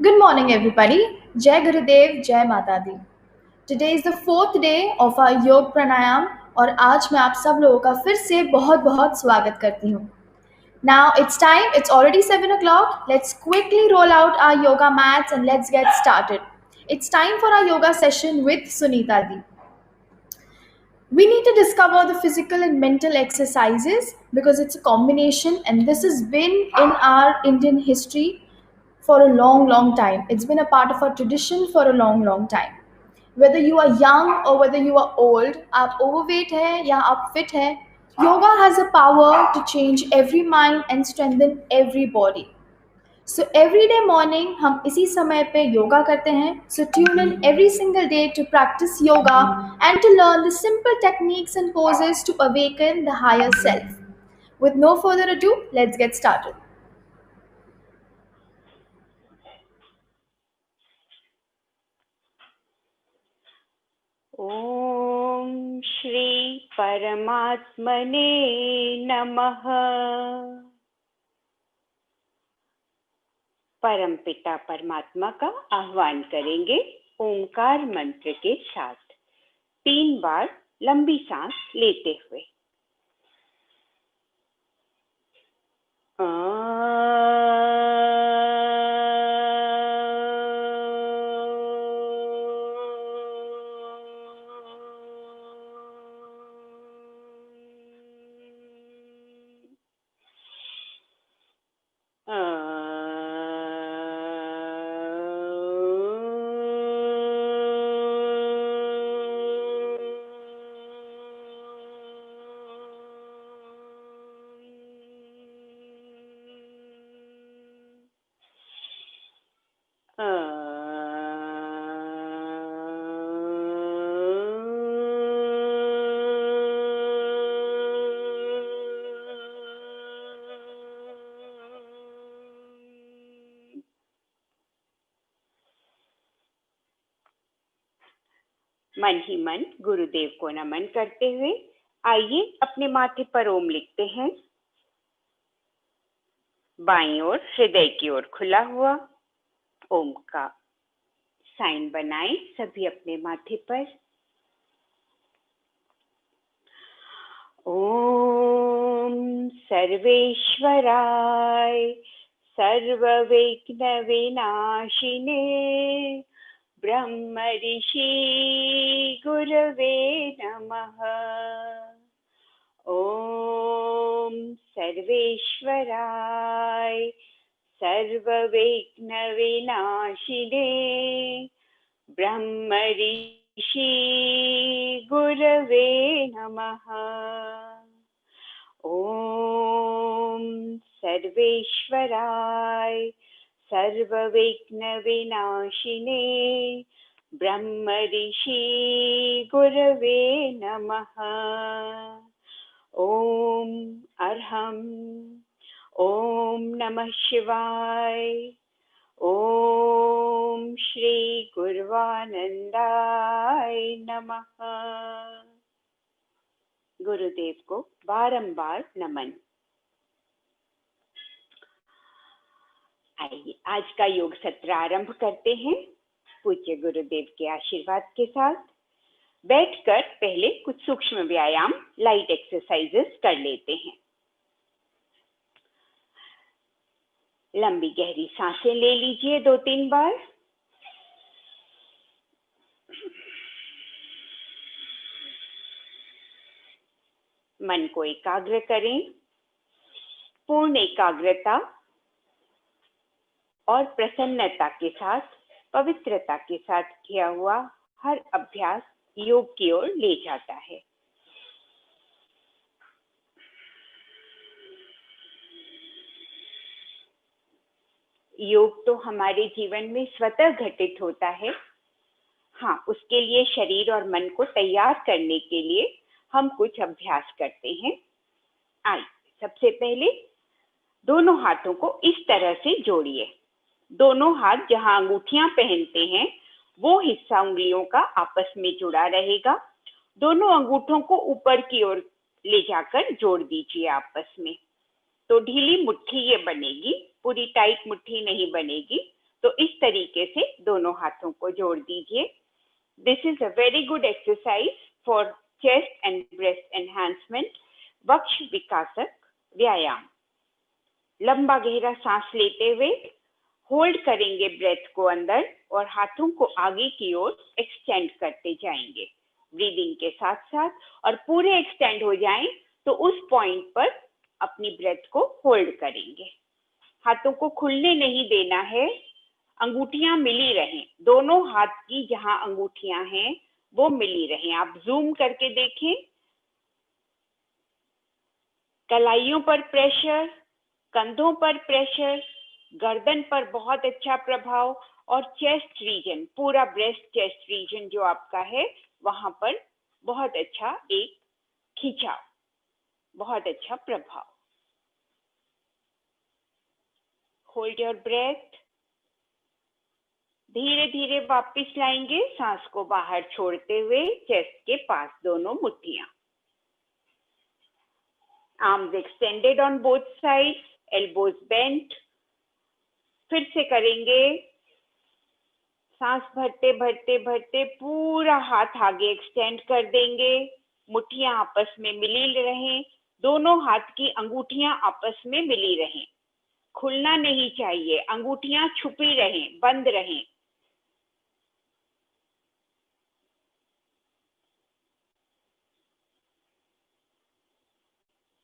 Good morning, everybody. Jai Gurudev, Jai Mata Di. Today is the fourth day of our योग प्राणायाम और आज मैं आप सब लोगों का फिर से बहुत बहुत स्वागत करती हूँ. Now it's time. It's already 7 o'clock. Let's quickly roll out our yoga mats and let's get started. It's time for our yoga session with Sunita Di. We need to discover the physical and mental exercises because it's a combination, and this has been in our Indian history for a long, long time. It's been a part of our tradition for a long, long time. Whether you are young or whether you are old, आप overweight है या आप fit है, yoga has a power to change every mind and strengthen every body. So every day morning हम इसी समय पे योगा करते हैं. So tune in every single day to practice yoga and to learn the simple techniques and poses to awaken the higher self. With no further ado, let's get started. ॐ श्री परमात्मने नमः। परमपिता परमात्मा का आह्वान करेंगे ओंकार मंत्र के साथ। 3 बार लंबी सांस लेते हुए। मन ही मन गुरुदेव को नमन करते हुए आइए अपने माथे पर ओम लिखते हैं। बाईं ओर हृदय की ओर खुला हुआ ओम का साइन बनाएं सभी अपने माथे पर। ओम सर्वेश्वराय सर्वविघ्न विनाशिने ब्रह्म ऋषि गुरवे नमः। ओम सर्वेश्वराय सर्वविघ्न विनाशिने ब्रह्म ऋषि गुरवे नमः। ओम सर्वेश्वराय सर्वविघ्न विनाशिने ब्रह्म ऋषि गुरवे नमः। ओम अर्हम्। ओम नमः शिवाय। ओम श्री गुरुवानंदाय नमः। गुरुदेव को बारंबार नमन। आइए आज का योग सत्र आरंभ करते हैं पूज्य गुरुदेव के आशीर्वाद के साथ। बैठकर पहले कुछ सूक्ष्म व्यायाम लाइट एक्सरसाइजेस कर लेते हैं। लंबी गहरी सांसें ले लीजिए 2-3 बार। मन को एकाग्र करें। पूर्ण एकाग्रता और प्रसन्नता के साथ, पवित्रता के साथ किया हुआ हर अभ्यास योग की ओर ले जाता है। योग तो हमारे जीवन में स्वतः घटित होता है। हाँ, उसके लिए शरीर और मन को तैयार करने के लिए हम कुछ अभ्यास करते हैं। आइए सबसे पहले दोनों हाथों को इस तरह से जोड़िए। दोनों हाथ जहां अंगूठियां पहनते हैं वो हिस्सा उंगलियों का आपस में जुड़ा रहेगा। दोनों अंगूठों को ऊपर की ओर ले जाकर जोड़ दीजिए आपस में। तो ढीली मुट्ठी ये बनेगी, पूरी टाइट मुट्ठी नहीं बनेगी। तो इस तरीके से दोनों हाथों को जोड़ दीजिए। This is a very good exercise for chest and breast enhancement, वक्ष विकासक व्यायाम। लंबा गहरा सांस लेते हुए होल्ड करेंगे ब्रेथ को अंदर और हाथों को आगे की ओर एक्सटेंड करते जाएंगे ब्रीदिंग के साथ साथ, और पूरे एक्सटेंड हो जाएं तो उस पॉइंट पर अपनी ब्रेथ को होल्ड करेंगे। हाथों को खुलने नहीं देना है, अंगूठियां मिली रहें, दोनों हाथ की जहां अंगूठियां हैं वो मिली रहें। आप जूम करके देखें, कलाइयों पर प्रेशर, कंधों पर प्रेशर, गर्दन पर बहुत अच्छा प्रभाव, और चेस्ट रीजन, पूरा ब्रेस्ट चेस्ट रीजन जो आपका है वहां पर बहुत अच्छा एक खिंचाव, बहुत अच्छा प्रभाव। Hold your breath. धीरे धीरे वापस लाएंगे सांस को बाहर छोड़ते हुए, चेस्ट के पास दोनों मुट्ठियां, arms extended on both sides, elbows bent. फिर से करेंगे, सांस भरते भरते भरते पूरा हाथ आगे एक्सटेंड कर देंगे, मुट्ठियां आपस में मिली रहें, दोनों हाथ की अंगूठियां आपस में मिली रहें, खुलना नहीं चाहिए, अंगूठियां छुपी रहें, बंद रहें।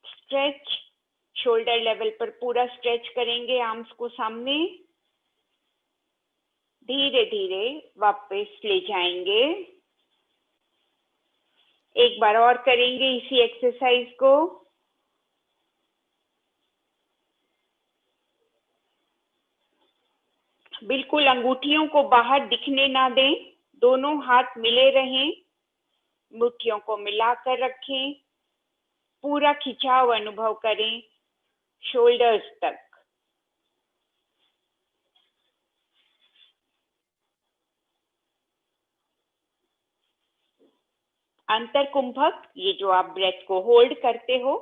स्ट्रेच, शोल्डर लेवल पर पूरा स्ट्रेच करेंगे आर्म्स को सामने। धीरे धीरे वापस ले जाएंगे। एक बार और करेंगे इसी एक्सरसाइज को। बिल्कुल अंगूठियों को बाहर दिखने ना दें, दोनों हाथ मिले रहें, मुट्ठियों को मिलाकर रखें, पूरा खिंचाव अनुभव करें शोल्डर्स तक। अंतर कुंभक, ये जो आप ब्रेथ को होल्ड करते हो,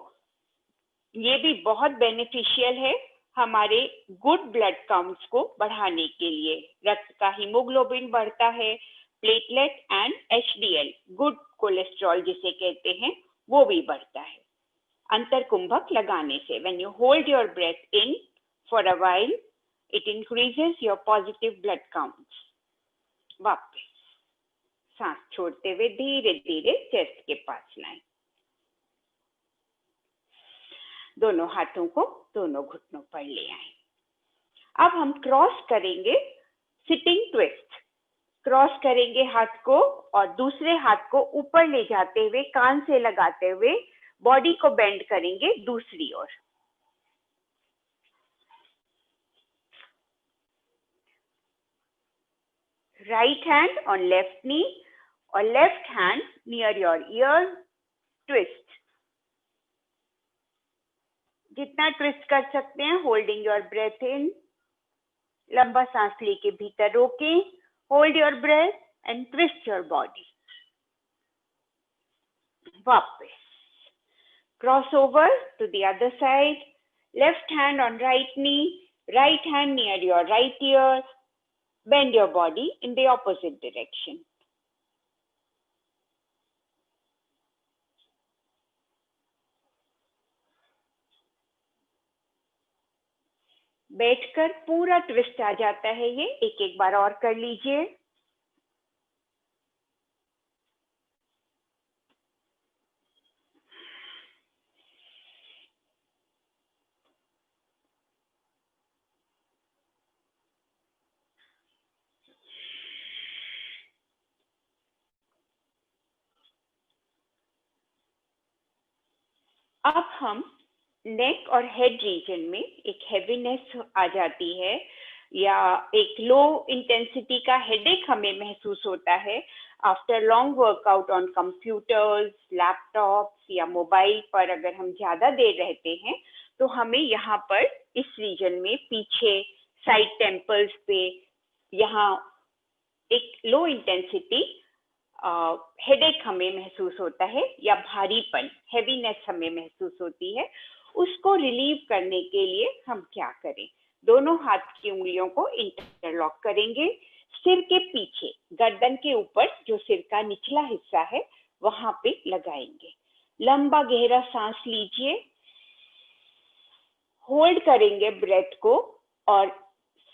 ये भी बहुत बेनिफिशियल है हमारे गुड ब्लड काउंट्स को बढ़ाने के लिए। रक्त का हीमोग्लोबिन बढ़ता है, platelet and HDL, good cholesterol जिसे कहते हैं, वो भी बढ़ता है अंतर कुंभक लगाने से। When you hold your breath in for a while, it increases your positive blood counts. वापस सांस छोड़ते हुए धीरे धीरे चेस्ट के पास लाएं। दोनों हाथों को दोनों घुटनों पर ले आएं। अब हम क्रॉस करेंगे, सिटिंग ट्विस्ट। क्रॉस करेंगे हाथ को और दूसरे हाथ को ऊपर ले जाते हुए, कान से लगाते हुए बॉडी को बेंड करेंगे दूसरी ओर। Right hand on left knee और left hand near your ear, twist. जितना ट्विस्ट कर सकते हैं, होल्डिंग योर ब्रेथ इन, लंबा सांस लेके भीतर रोकें, hold your breath and twist your body. वापस cross over to the other side, left hand on right knee, right hand near your right ear, bend your body in the opposite direction. बैठकर पूरा twist आ जाता है ये, एक एक बार और कर लीजिए। अब हम नेक और हेड रीजन में एक हैवीनेस आ जाती है या एक लो इंटेंसिटी का हेडेक हमें महसूस होता है after long workout on computers, laptops या मोबाइल पर। अगर हम ज्यादा देर रहते हैं तो हमें यहाँ पर इस रीजन में पीछे साइड टेम्पल्स पे यहाँ एक लो इंटेंसिटी हेडेक हमें महसूस होता है या भारीपन, हैवीनेस हमें महसूस होती है। उसको रिलीव करने के लिए हम क्या करें? दोनों हाथ की उंगलियों को इंटरलॉक करेंगे। सिर के पीछे, गर्दन के ऊपर जो सिर का निचला हिस्सा है वहां पे लगाएंगे। लंबा गहरा सांस लीजिए, होल्ड करेंगे ब्रेथ को और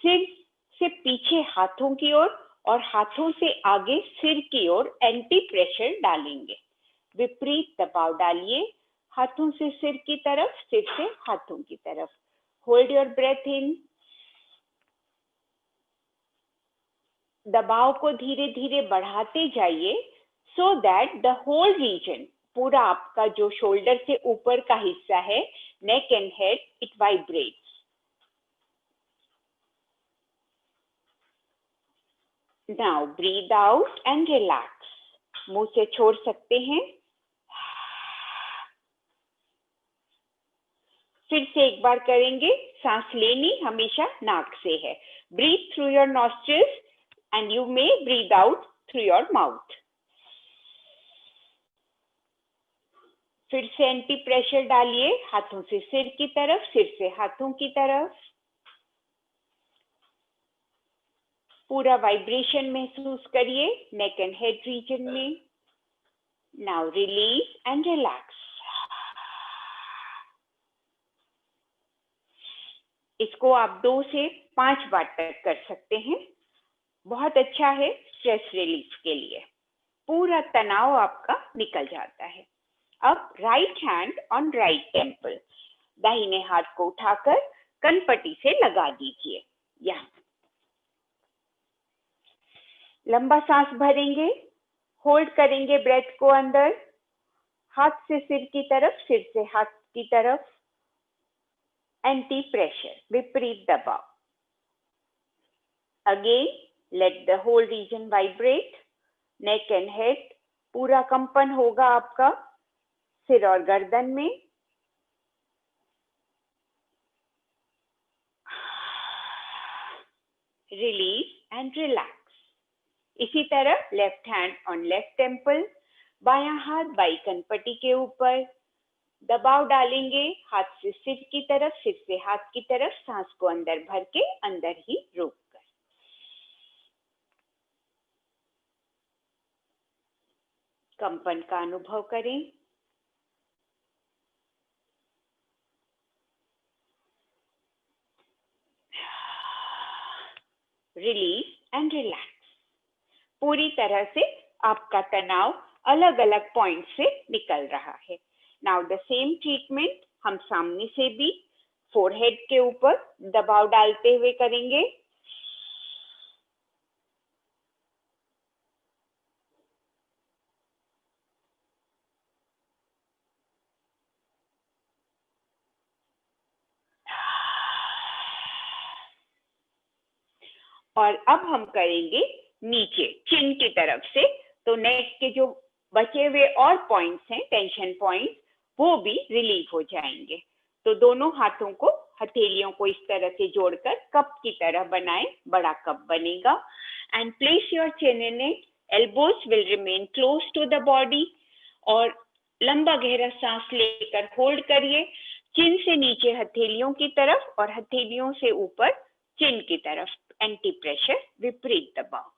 सिर से पीछे हाथों की ओर और हाथों से आगे सिर की ओर एंटी प्रेशर डालेंगे। विपरीत दबाव डालिए, हाथों से सिर की तरफ, सिर से हाथों की तरफ। Hold your breath in. दबाव को धीरे धीरे बढ़ाते जाइए so that the whole region, पूरा आपका जो शोल्डर से ऊपर का हिस्सा है, neck and head, it vibrates. Now breathe out and relax. मुंह से छोड़ सकते हैं। फिर से एक बार करेंगे। सांस लेनी हमेशा नाक से है। Breathe through your nostrils and you may breathe out through your mouth. फिर से एंटी प्रेशर डालिए, हाथों से सिर की तरफ, सिर से हाथों की तरफ। पूरा वाइब्रेशन महसूस करिए नेक एंड हेड रीजन में। Now release and relax. इसको आप 2 से 5 बार तक कर सकते हैं। बहुत अच्छा है स्ट्रेस रिलीफ के लिए। पूरा तनाव आपका निकल जाता है। अब right hand on right temple, दाहिने हाथ को उठाकर कनपट्टी से लगा दीजिए। यहाँ लंबा सांस भरेंगे, होल्ड करेंगे ब्रेथ को अंदर, हाथ से सिर की तरफ, सिर से हाथ की तरफ, एंटी प्रेशर, विपरीत दबाव। Again let the whole region vibrate, neck and head, पूरा कंपन होगा आपका सिर और गर्दन में। Release and relax. इसी तरह left hand on left temple, बायां हाथ बाई कनपट्टी के ऊपर, दबाव डालेंगे हाथ से सिर की तरफ, सिर से हाथ की तरफ, सांस को अंदर भर के अंदर ही रोक। कंपन का अनुभव करें। Release and relax. पूरी तरह से आपका तनाव अलग अलग पॉइंट से निकल रहा है। नाउ द सेम ट्रीटमेंट हम सामने से भी फोरहेड के ऊपर दबाव डालते हुए करेंगे। और अब हम करेंगे नीचे चिन की तरफ से, तो नेक के जो बचे हुए और पॉइंट्स हैं, टेंशन पॉइंट्स, वो भी रिलीव हो जाएंगे। तो दोनों हाथों को, हथेलियों को इस तरह से जोड़कर कप की तरह बनाएं, बड़ा कप बनेगा। And place your chin in it, elbows will remain close to the body. और लंबा गहरा सांस लेकर होल्ड करिए, चिन से नीचे हथेलियों की तरफ और हथेलियों से ऊपर चिन की तरफ, एंटी प्रेशर, विपरीत दबाव।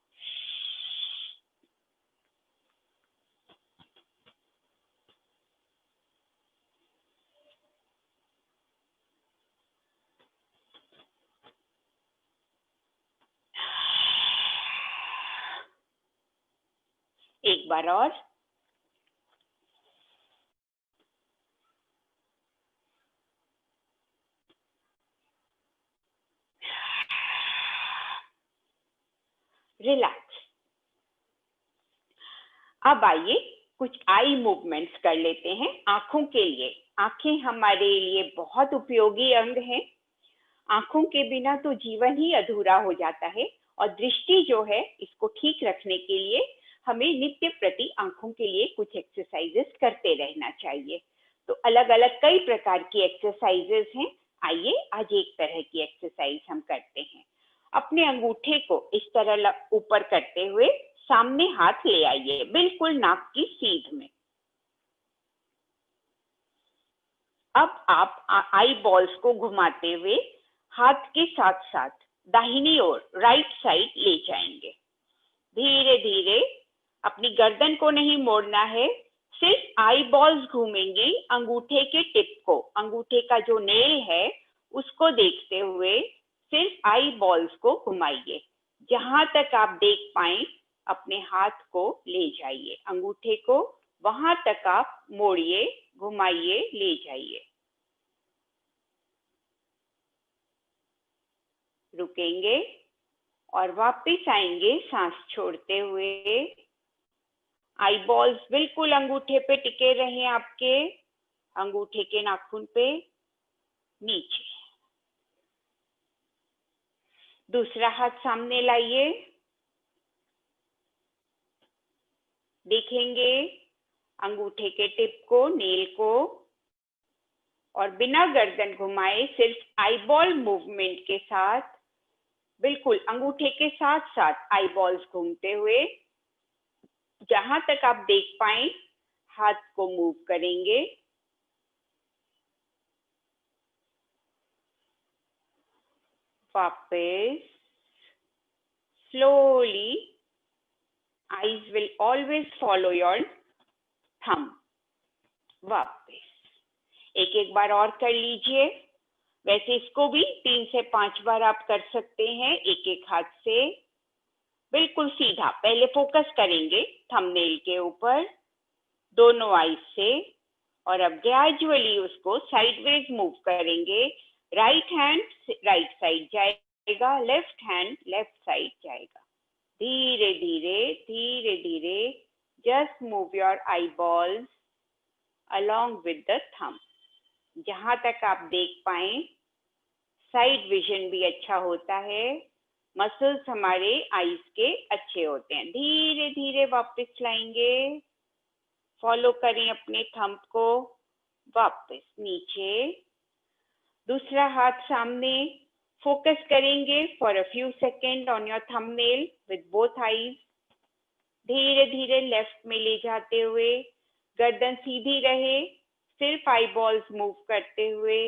एक बार और। रिलैक्स। अब आइए कुछ आई मूवमेंट्स कर लेते हैं आंखों के लिए। आंखें हमारे लिए बहुत उपयोगी अंग हैं। आंखों के बिना तो जीवन ही अधूरा हो जाता है, और दृष्टि जो है इसको ठीक रखने के लिए हमें नित्य प्रति आंखों के लिए कुछ एक्सरसाइजेस करते रहना चाहिए। तो अलग अलग कई प्रकार की एक्सरसाइजेस हैं। आइए आज एक तरह की एक्सरसाइज हम करते हैं। अपने अंगूठे को इस तरह ऊपर करते हुए सामने हाथ ले आइए, बिल्कुल नाक की सीध में। अब आप आई बॉल्स को घुमाते हुए हाथ के साथ साथ दाहिनी ओर राइट साइड ले जाएंगे। धीरे धीरे, अपनी गर्दन को नहीं मोड़ना है, सिर्फ आई बॉल्स घूमेंगी अंगूठे के टिप को, अंगूठे का जो नेल है उसको देखते हुए सिर्फ आई बॉल्स को घुमाइए। जहां तक आप देख पाए अपने हाथ को ले जाइए, अंगूठे को वहां तक आप मोड़िए, घुमाइए, ले जाइए। रुकेंगे और वापस आएंगे सांस छोड़ते हुए। आई बॉल्स बिल्कुल अंगूठे पे टिके रहें आपके, अंगूठे के नाखून पे नीचे। दूसरा हाथ सामने लाइए, देखेंगे अंगूठे के टिप को, नेल को, और बिना गर्दन घुमाए सिर्फ आईबॉल मूवमेंट के साथ, बिल्कुल अंगूठे के साथ साथ आईबॉल्स घूमते हुए जहां तक आप देख पाए हाथ को मूव करेंगे। वापस slowly, eyes will always follow your thumb। वापस एक एक बार और कर लीजिए। वैसे इसको भी 3 से 5 बार आप कर सकते हैं एक एक हाथ से। बिल्कुल सीधा पहले फोकस करेंगे थंबनेल के ऊपर दोनों आईज से, और अब ग्रेजुअली उसको साइडवेज मूव करेंगे। राइट हैंड राइट साइड जाएगा, लेफ्ट हैंड लेफ्ट साइड जाएगा। धीरे धीरे धीरे धीरे just move your I balls along with the thumb। जहां तक आप देख पाए, साइड विजन भी अच्छा होता है, मसल्स हमारे आईज के अच्छे होते हैं। धीरे धीरे वापस लाएंगे, फॉलो करें अपने थंब को, वापस नीचे। दूसरा हाथ सामने, फोकस करेंगे for a few second on your thumbnail with both eyes. धीरे धीरे लेफ्ट में ले जाते हुए, गर्दन सीधी रहे, सिर्फ आई बॉल्स मूव करते हुए।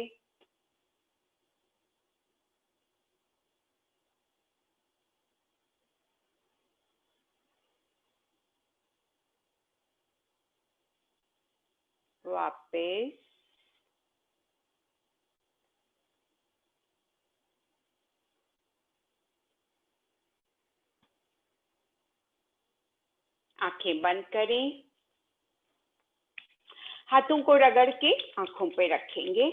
वापस आंखें बंद करें, हाथों को रगड़ के आंखों पे रखेंगे।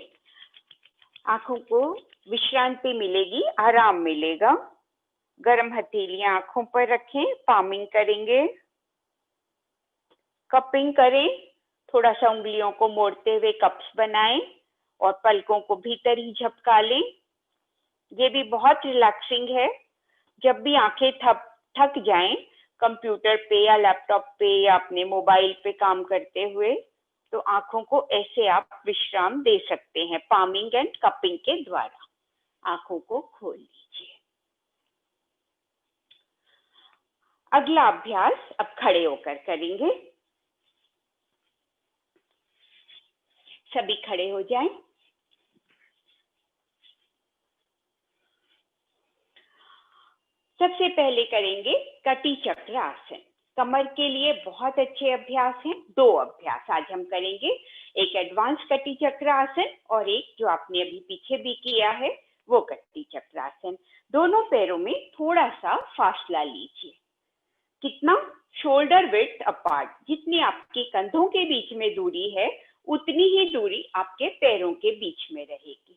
आंखों को विश्रांति मिलेगी, आराम मिलेगा। गर्म हथेलियां आंखों पर रखें, पामिंग करेंगे, कपिंग करें। थोड़ा सा उंगलियों को मोड़ते हुए कप्स बनाएं और पलकों को भीतर ही झपका लें। ये भी बहुत रिलैक्सिंग है। जब भी आंखें थक जाएं कंप्यूटर पे या लैपटॉप पे या अपने मोबाइल पे काम करते हुए, तो आंखों को ऐसे आप विश्राम दे सकते हैं पामिंग एंड कपिंग के द्वारा। आंखों को खोल लीजिए। अगला अभ्यास अब खड़े होकर करेंगे। सभी खड़े हो जाएं। सबसे पहले करेंगे कटी चक्र आसन। कमर के लिए बहुत अच्छे अभ्यास हैं। 2 अभ्यास आज हम करेंगे, एक एडवांस कटी चक्र आसन और एक जो आपने अभी पीछे भी किया है वो कटी चक्र आसन। दोनों पैरों में थोड़ा सा फासला लीजिए। कितना? Shoulder width apart. जितनी आपके कंधों के बीच में दूरी है उतनी ही दूरी आपके पैरों के बीच में रहेगी।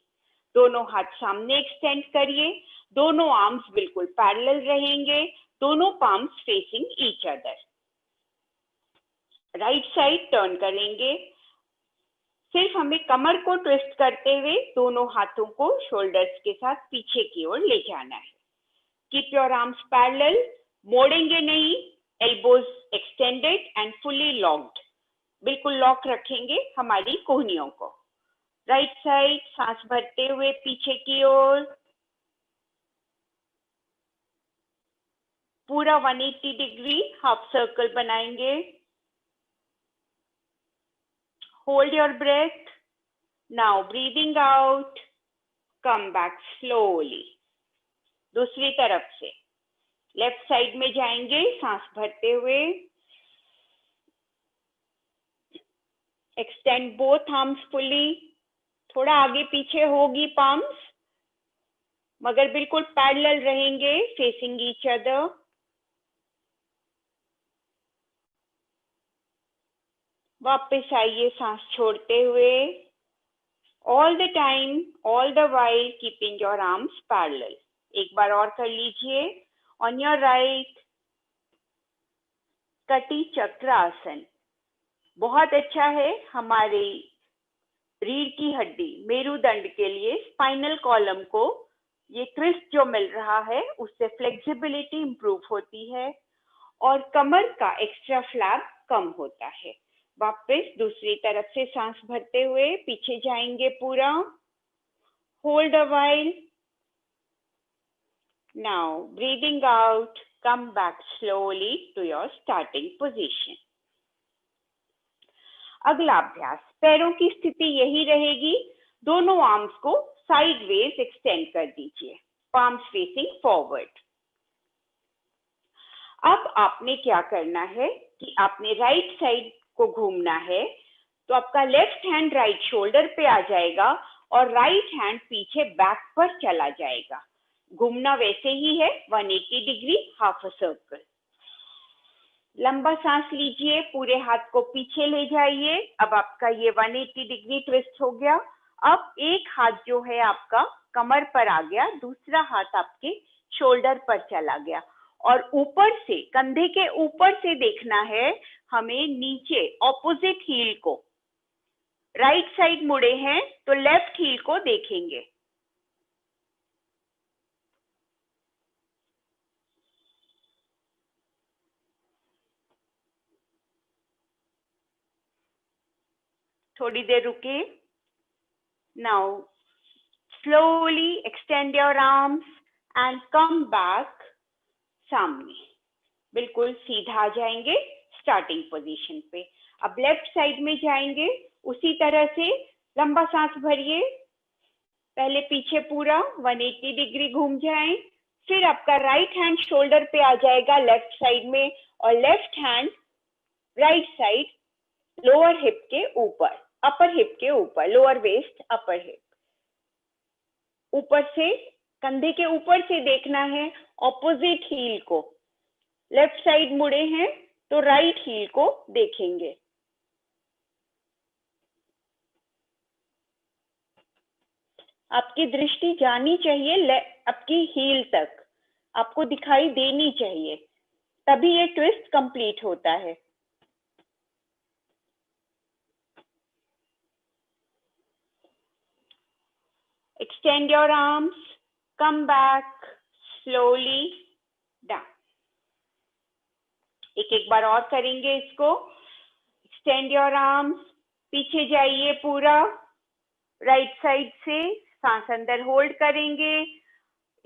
दोनों हाथ सामने एक्सटेंड करिए, दोनों आर्म्स बिल्कुल पैरेलल रहेंगे, दोनों palms facing each other. Right side turn करेंगे। सिर्फ हमें कमर को ट्विस्ट करते हुए दोनों हाथों को शोल्डर्स के साथ पीछे की ओर ले जाना है। कीप योर आर्म्स पैरेलल, मोड़ेंगे नहीं, elbows extended and fully locked. बिल्कुल लॉक रखेंगे हमारी कोहनियों को। राइट साइड सांस भरते हुए पीछे की ओर, पूरा 180 डिग्री हाफ सर्कल बनाएंगे। Hold your breath. Now breathing out, come back slowly. दूसरी तरफ से लेफ्ट साइड में जाएंगे, सांस भरते हुए एक्सटेंड बोथ आर्म्स फुली. थोड़ा आगे पीछे होगी पाम्स, मगर बिल्कुल पैरेलल रहेंगे, फेसिंग ईच अदर. वापस आइए सांस छोड़ते हुए. All the time, all the while keeping your arms parallel. एक बार और कर लीजिए. ऑन योर राइट, कटी चक्र आसन. बहुत अच्छा है हमारी रीढ़ की हड्डी, मेरुदंड के लिए, स्पाइनल कॉलम को ये ट्विस्ट जो मिल रहा है उससे फ्लेक्सिबिलिटी इंप्रूव होती है और कमर का एक्स्ट्रा फ्लैप कम होता है. वापस दूसरी तरफ से सांस भरते हुए पीछे जाएंगे पूरा. Hold a while. Now breathing out, come back slowly to your starting position. अगला अभ्यास, पैरों की स्थिति यही रहेगी. दोनों आर्म्स को साइडवेज एक्सटेंड कर दीजिए, पाम्स फेसिंग फॉरवर्ड. अब आपने क्या करना है कि आपने राइट साइड को घूमना है, तो आपका लेफ्ट हैंड राइट शोल्डर पे आ जाएगा और राइट हैंड पीछे बैक पर चला जाएगा. घूमना वैसे ही है, 180 डिग्री, हाफ अ सर्कल. लंबा सांस लीजिए, पूरे हाथ को पीछे ले जाइए. अब आपका ये 180 डिग्री ट्विस्ट हो गया. अब एक हाथ जो है आपका कमर पर आ गया, दूसरा हाथ आपके शोल्डर पर चला गया और ऊपर से, कंधे के ऊपर से देखना है हमें नीचे ऑपोजिट हील को. राइट साइड मुड़े हैं तो लेफ्ट हील को देखेंगे. थोड़ी देर रुके. Now slowly extend your arms and come back. सामने बिल्कुल सीधा आ जाएंगे स्टार्टिंग पोजीशन पे. अब लेफ्ट साइड में जाएंगे, उसी तरह से लंबा सांस भरिए. पहले पीछे पूरा 180 डिग्री घूम जाएं. फिर आपका राइट हैंड शोल्डर पे आ जाएगा लेफ्ट साइड में और left hand right side lower hip के ऊपर, अपर हिप के ऊपर, लोअर वेस्ट अपर हिप. ऊपर से, कंधे के ऊपर से देखना है ऑपोजिट हील को. लेफ्ट साइड मुड़े हैं तो राइट हील को देखेंगे. आपकी दृष्टि जानी चाहिए आपकी हील तक, आपको दिखाई देनी चाहिए, तभी ये ट्विस्ट कंप्लीट होता है. Extend your arms, come back slowly down. एक बार और करेंगे इसको. एक्सटेंड योर आर्म्स, पीछे जाइए पूरा राइट साइड से. सांस अंदर होल्ड करेंगे.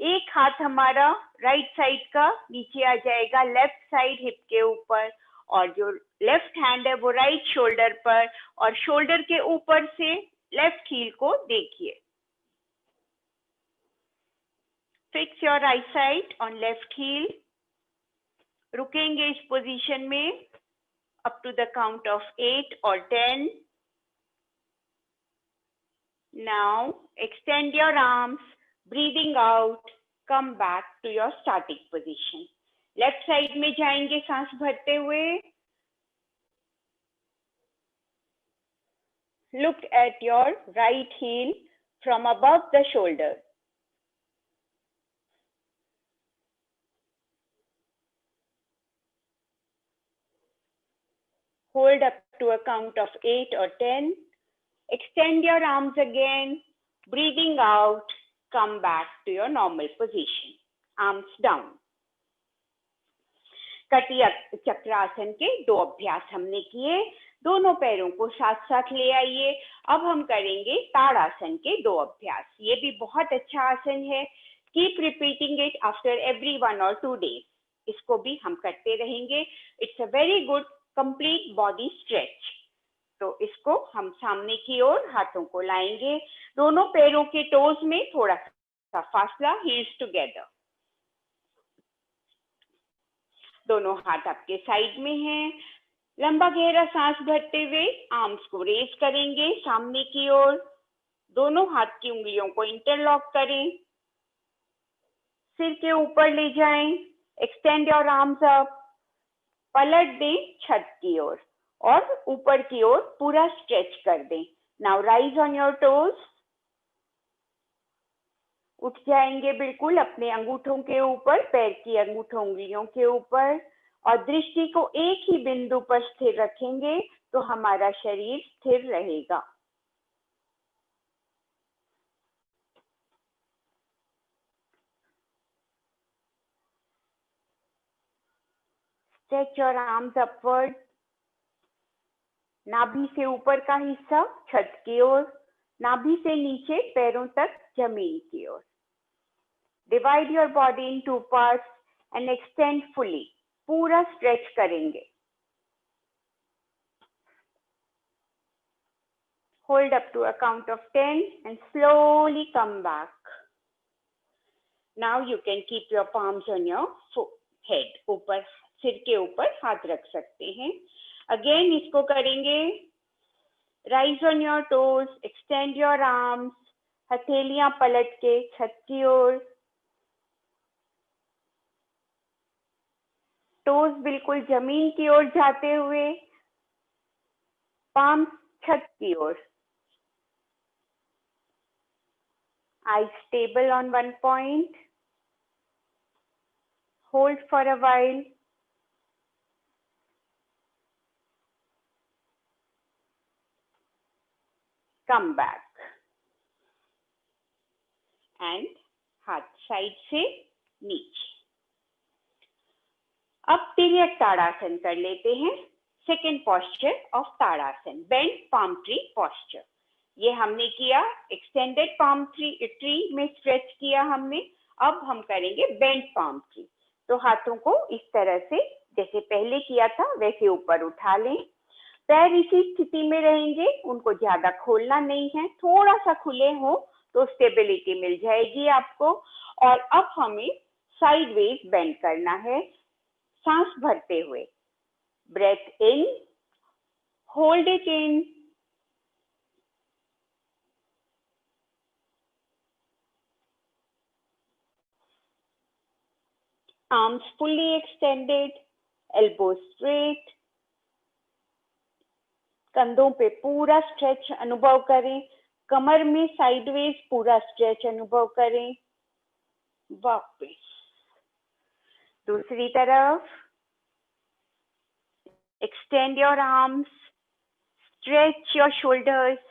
एक हाथ हमारा राइट साइड का नीचे आ जाएगा लेफ्ट साइड हिप के ऊपर और जो लेफ्ट हैंड है वो राइट शोल्डर पर और शोल्डर के ऊपर से लेफ्ट हील को देखिए. Fix your right side on left heel. रुकेंगे इस पोजीशन में up to the count of 8 or 10. Now extend your arms, breathing out, come back to your starting position. Left side में जाएंगे सांस भरते हुए. Look at your right heel from above the shoulder. Hold up to a count of 8 or 10. Extend your arms again. Breathing out, come back to your normal position. Arms down. कटी चक्रासन के 2 अभ्यास हमने किए. दोनों पैरों को साथ साथ ले आइए. अब हम करेंगे ताड़ासन के 2 अभ्यास. ये भी बहुत अच्छा आसन है. Keep repeating it after every 1 or 2 days. इसको भी हम करते रहेंगे. It's a very good complete body stretch. तो इसको हम सामने की ओर हाथों को लाएंगे, दोनों पैरों के टोज में थोड़ा सा फासला, हील्स टुगेदर। दोनों हाथ आपके साइड में हैं। लंबा गहरा सांस भरते हुए आर्म्स को रेज करेंगे सामने की ओर। दोनों हाथ की उंगलियों को इंटरलॉक करें, सिर के ऊपर ले जाएं, एक्सटेंड योर आर्म्स अप, पलट दें छत की ओर और ऊपर की ओर पूरा स्ट्रेच कर दें। Now rise on your toes, उठ जाएंगे बिल्कुल अपने अंगूठों के ऊपर, पैर की अंगूठों उंगलियों के ऊपर, और दृष्टि को एक ही बिंदु पर स्थिर रखेंगे तो हमारा शरीर स्थिर रहेगा। स्ट्रेच योर आर्म्स अपवर्ड, नाभि से ऊपर का हिस्सा छत की ओर, नाभि से नीचे पैरों तक जमीन की ओर। Divide your body in 2 parts and extend fully, पूरा स्ट्रेच करेंगे। Hold up to a count of 10 and slowly come back. Now you can keep your palms on your head. ऊपर, सिर के ऊपर हाथ रख सकते हैं। Again इसको करेंगे। Rise on your toes, extend your arms, हथेलियां पलट के छत की ओर, टोज बिल्कुल जमीन की ओर जाते हुए, पाम छत की ओर। Eyes stable on one point. Hold for a while. Come back. And हाथ साइड से नीचे। अब तिर्यक ताड़ासन कर लेते हैं। Second posture of tadasana, bend palm tree posture. ये हमने किया, एक्सटेंडेड पाम ट्री में स्ट्रेच किया हमने। अब हम करेंगे बेंड पाम ट्री। तो हाथों को इस तरह से जैसे पहले किया था वैसे ऊपर उठा लें। पैर इसी स्थिति में रहेंगे, उनको ज्यादा खोलना नहीं है, थोड़ा सा खुले हो तो स्टेबिलिटी मिल जाएगी आपको। और अब हमें साइडवेज बेंड करना है, सांस भरते हुए। Breath in, hold it in, arms fully extended, elbows straight, कंधों पे पूरा स्ट्रेच अनुभव करें, कमर में साइडवेज पूरा स्ट्रेच अनुभव करें। वापस दूसरी तरफ, extend your arms, stretch your shoulders,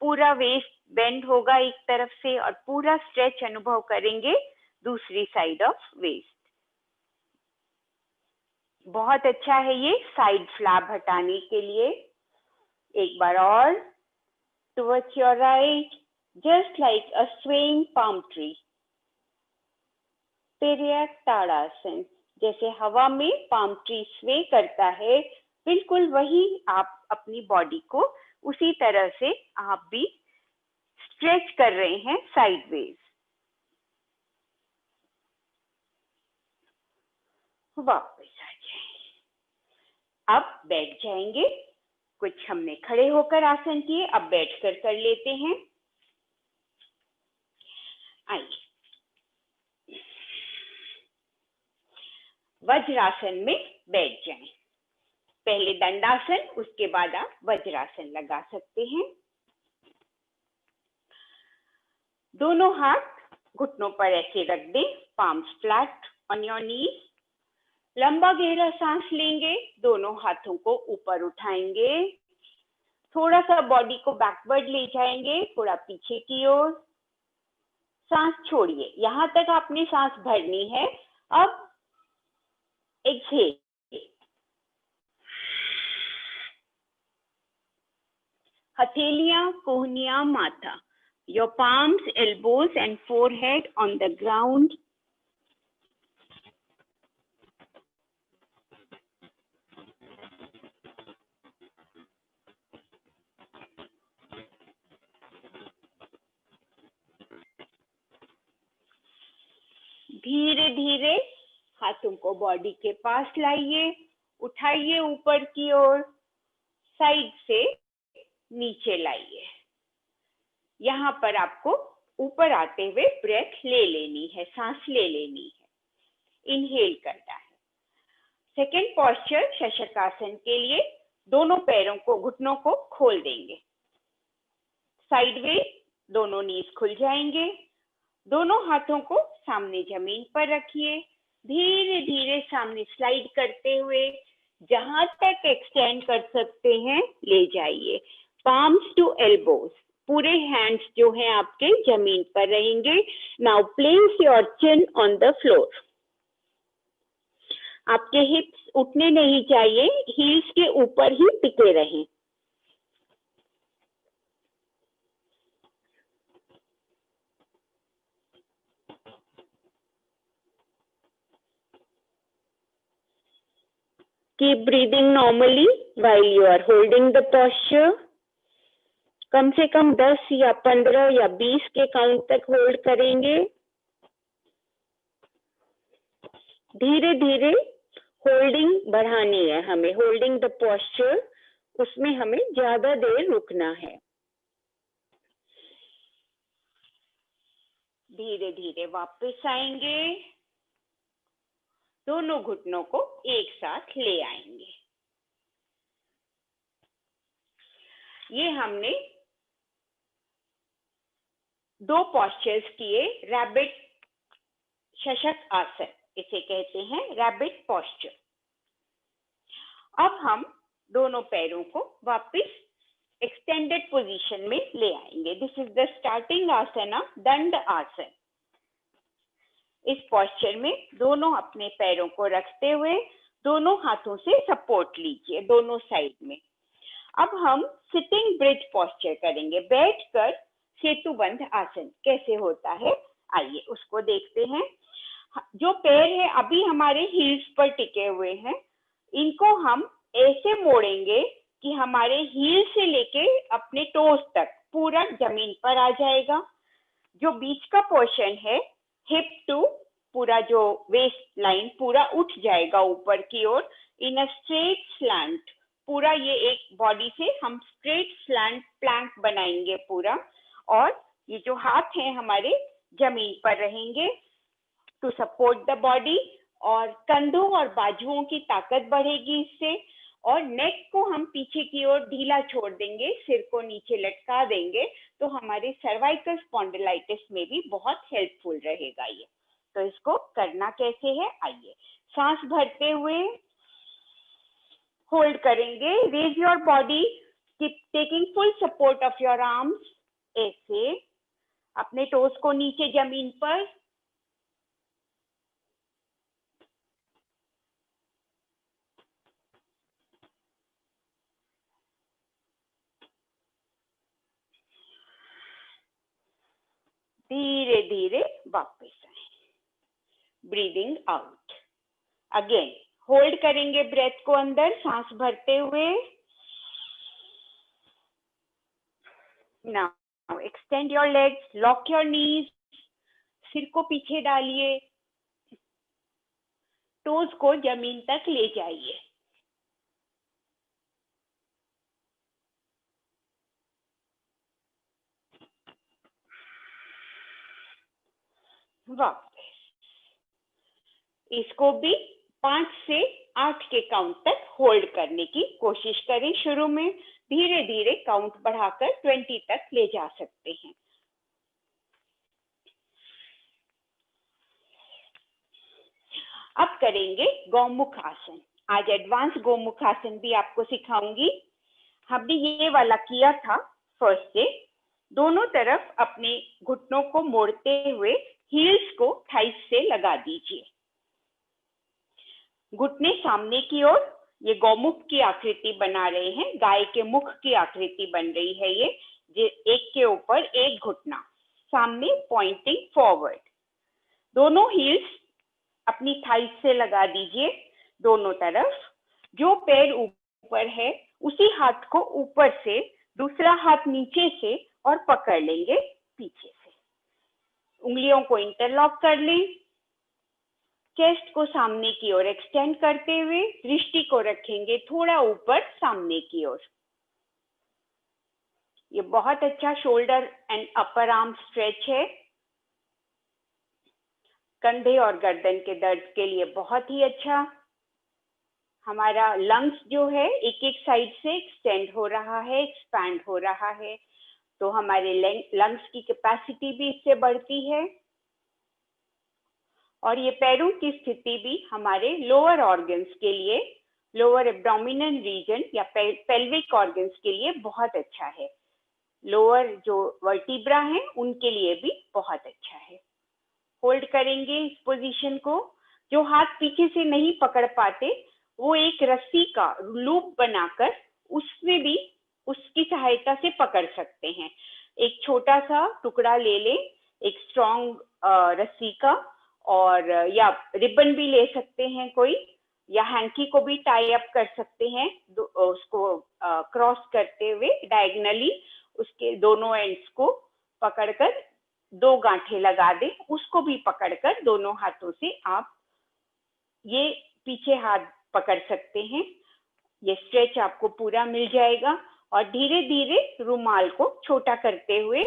पूरा वेस्ट बेंड होगा एक तरफ से और पूरा स्ट्रेच अनुभव करेंगे दूसरी साइड ऑफ वेस्ट। बहुत अच्छा है ये साइड फ्लैप हटाने के लिए। एक बार और, towards your right, just like a swaying palm tree. Tiryak Tadasana, जैसे हवा में पाम ट्री स्वे करता है, बिल्कुल वही आप अपनी बॉडी को उसी तरह से आप भी स्ट्रेच कर रहे हैं साइडवेज। वापस आ जाए। अब बैठ जाएंगे। कुछ हमने खड़े होकर आसन किए, अब बैठकर कर लेते हैं। आइए, वज्रासन में बैठ जाएं। पहले दंडासन, उसके बाद आप वज्रासन लगा सकते हैं। दोनों हाथ घुटनों पर ऐसे रख दें, palms flat on your knees. लंबा गहरा सांस लेंगे, दोनों हाथों को ऊपर उठाएंगे, थोड़ा सा बॉडी को बैकवर्ड ले जाएंगे, थोड़ा पीछे की ओर। सांस छोड़िए, यहां तक आपने सांस भरनी है। अब एक्सहेल, हथेलियां, कोहनियां, माथा, your palms, elbows and forehead on the ground. धीरे धीरे हाथों को बॉडी के पास लाइए, उठाइए ऊपर की ओर, साइड से नीचे लाइए। यहाँ पर आपको ऊपर आते हुए ब्रेथ ले लेनी है, सांस ले लेनी है, इनहेल करना है। सेकेंड पोस्चर शशकासन के लिए दोनों पैरों को, घुटनों को खोल देंगे, साइडवेज दोनों नीज खुल जाएंगे। दोनों हाथों को सामने जमीन पर रखिए, धीरे धीरे सामने स्लाइड करते हुए जहां तक एक्सटेंड कर सकते हैं ले जाइए। पाम्स टू एल्बोज, पूरे हैंड्स जो हैं आपके जमीन पर रहेंगे। Now place your chin on the floor. आपके हिप्स उठने नहीं चाहिए, हील्स के ऊपर ही टिके रहें। Keep breathing normally while you are holding the posture. कम से कम 10 या 15 या 20 के काउंट तक होल्ड करेंगे। धीरे धीरे होल्डिंग बढ़ानी है हमें, होल्डिंग द पोस्चर, उसमें हमें ज्यादा देर रुकना है। धीरे धीरे वापस आएंगे, दोनों घुटनों को एक साथ ले आएंगे। ये हमने 2 पोस्चर्स किए, रैबिट शशक आसन इसे कहते हैं, रैबिट पोस्चर। अब हम दोनों पैरों को वापस एक्सटेंडेड पोजीशन में ले आएंगे। दिस इज द स्टार्टिंग आसन, दंड आसन। इस पोस्चर में दोनों अपने पैरों को रखते हुए दोनों हाथों से सपोर्ट लीजिए दोनों साइड में। अब हम सिटिंग ब्रिज पोस्चर करेंगे, बैठकर सेतुबंध आसन कैसे होता है आइए उसको देखते हैं। जो पैर है अभी हमारे हील्स पर टिके हुए हैं, इनको हम ऐसे मोड़ेंगे कि हमारे हील से लेके अपने टोस तक पूरा जमीन पर आ जाएगा। जो बीच का पोर्शन है हिप टू पूरा जो वेस्ट लाइन पूरा उठ जाएगा ऊपर की ओर इन अ स्ट्रेट स्लैंट। पूरा ये एक बॉडी से हम स्ट्रेट स्लैंट प्लैंक बनाएंगे पूरा, और ये जो हाथ हैं हमारे जमीन पर रहेंगे टू सपोर्ट द बॉडी, और कंधों और बाजुओं की ताकत बढ़ेगी इससे, और नेक को हम पीछे की ओर ढीला छोड़ देंगे, सिर को नीचे लटका देंगे, तो हमारे सर्वाइकल स्पॉन्डिलाइटिस में भी बहुत हेल्पफुल रहेगा ये। तो इसको करना कैसे है आइए। सांस भरते हुए होल्ड करेंगे, raise your body, keep taking full support of your arms, ऐसे अपने टोस को नीचे जमीन पर, धीरे धीरे वापस आए, ब्रीदिंग आउट। अगेन होल्ड करेंगे ब्रेथ को अंदर सांस भरते हुए। Now extend your legs, lock your knees, सिर को पीछे डालिए, टोज को जमीन तक ले जाइए। वापस इसको भी 5 से 8 के काउंट तक होल्ड करने की कोशिश करें। शुरू में धीरे धीरे काउंट बढ़ाकर 20 तक ले जा सकते हैं। अब करेंगे गौमुख आसन। आज एडवांस गौमुख आसन भी आपको सिखाऊंगी। हमने ये वाला किया था फर्स्ट से। दोनों तरफ अपने घुटनों को मोड़ते हुए हील्स को थाइस से लगा दीजिए, घुटने सामने की ओर। ये गौमुख की आकृति बना रहे हैं, गाय के मुख की आकृति बन रही है ये, एक के ऊपर एक घुटना सामने पॉइंटिंग फॉरवर्ड। दोनों हील्स अपनी थाइस से लगा दीजिए दोनों तरफ। जो पैर ऊपर है उसी हाथ को ऊपर से, दूसरा हाथ नीचे से और पकड़ लेंगे पीछे से। उंगलियों को इंटरलॉक कर लें, चेस्ट को सामने की ओर एक्सटेंड करते हुए दृष्टि को रखेंगे थोड़ा ऊपर सामने की ओर। ये बहुत अच्छा shoulder and upper arm stretch है। कंधे और गर्दन के दर्द के लिए बहुत ही अच्छा। हमारा लंग्स जो है एक एक साइड से एक्सटेंड हो रहा है, एक्सपैंड हो रहा है, तो हमारे लंग्स की कैपेसिटी भी इससे बढ़ती है। और ये पैरों की स्थिति भी हमारे लोअर ऑर्गन्स के लिए, लोअर एब्डोमिनल रीजन या पेल्विक ऑर्गन्स के लिए बहुत अच्छा है। लोअर जो वर्टिब्रा हैं उनके लिए भी बहुत अच्छा है। होल्ड करेंगे इस पोजीशन को। जो हाथ पीछे से नहीं पकड़ पाते वो एक रस्सी का लूप बनाकर उसमें भी उसकी सहायता से पकड़ सकते हैं। एक छोटा सा टुकड़ा ले लें एक स्ट्रॉन्ग रस्सी का, और या रिबन भी ले सकते हैं कोई, या हैंकी को भी टाई अप कर सकते हैं। उसको क्रॉस करते हुए डायगनली उसके दोनों एंड्स को पकड़कर 2 गांठें लगा दें। उसको भी पकड़कर दोनों हाथों से आप ये पीछे हाथ पकड़ सकते हैं। ये स्ट्रेच आपको पूरा मिल जाएगा। और धीरे धीरे रुमाल को छोटा करते हुए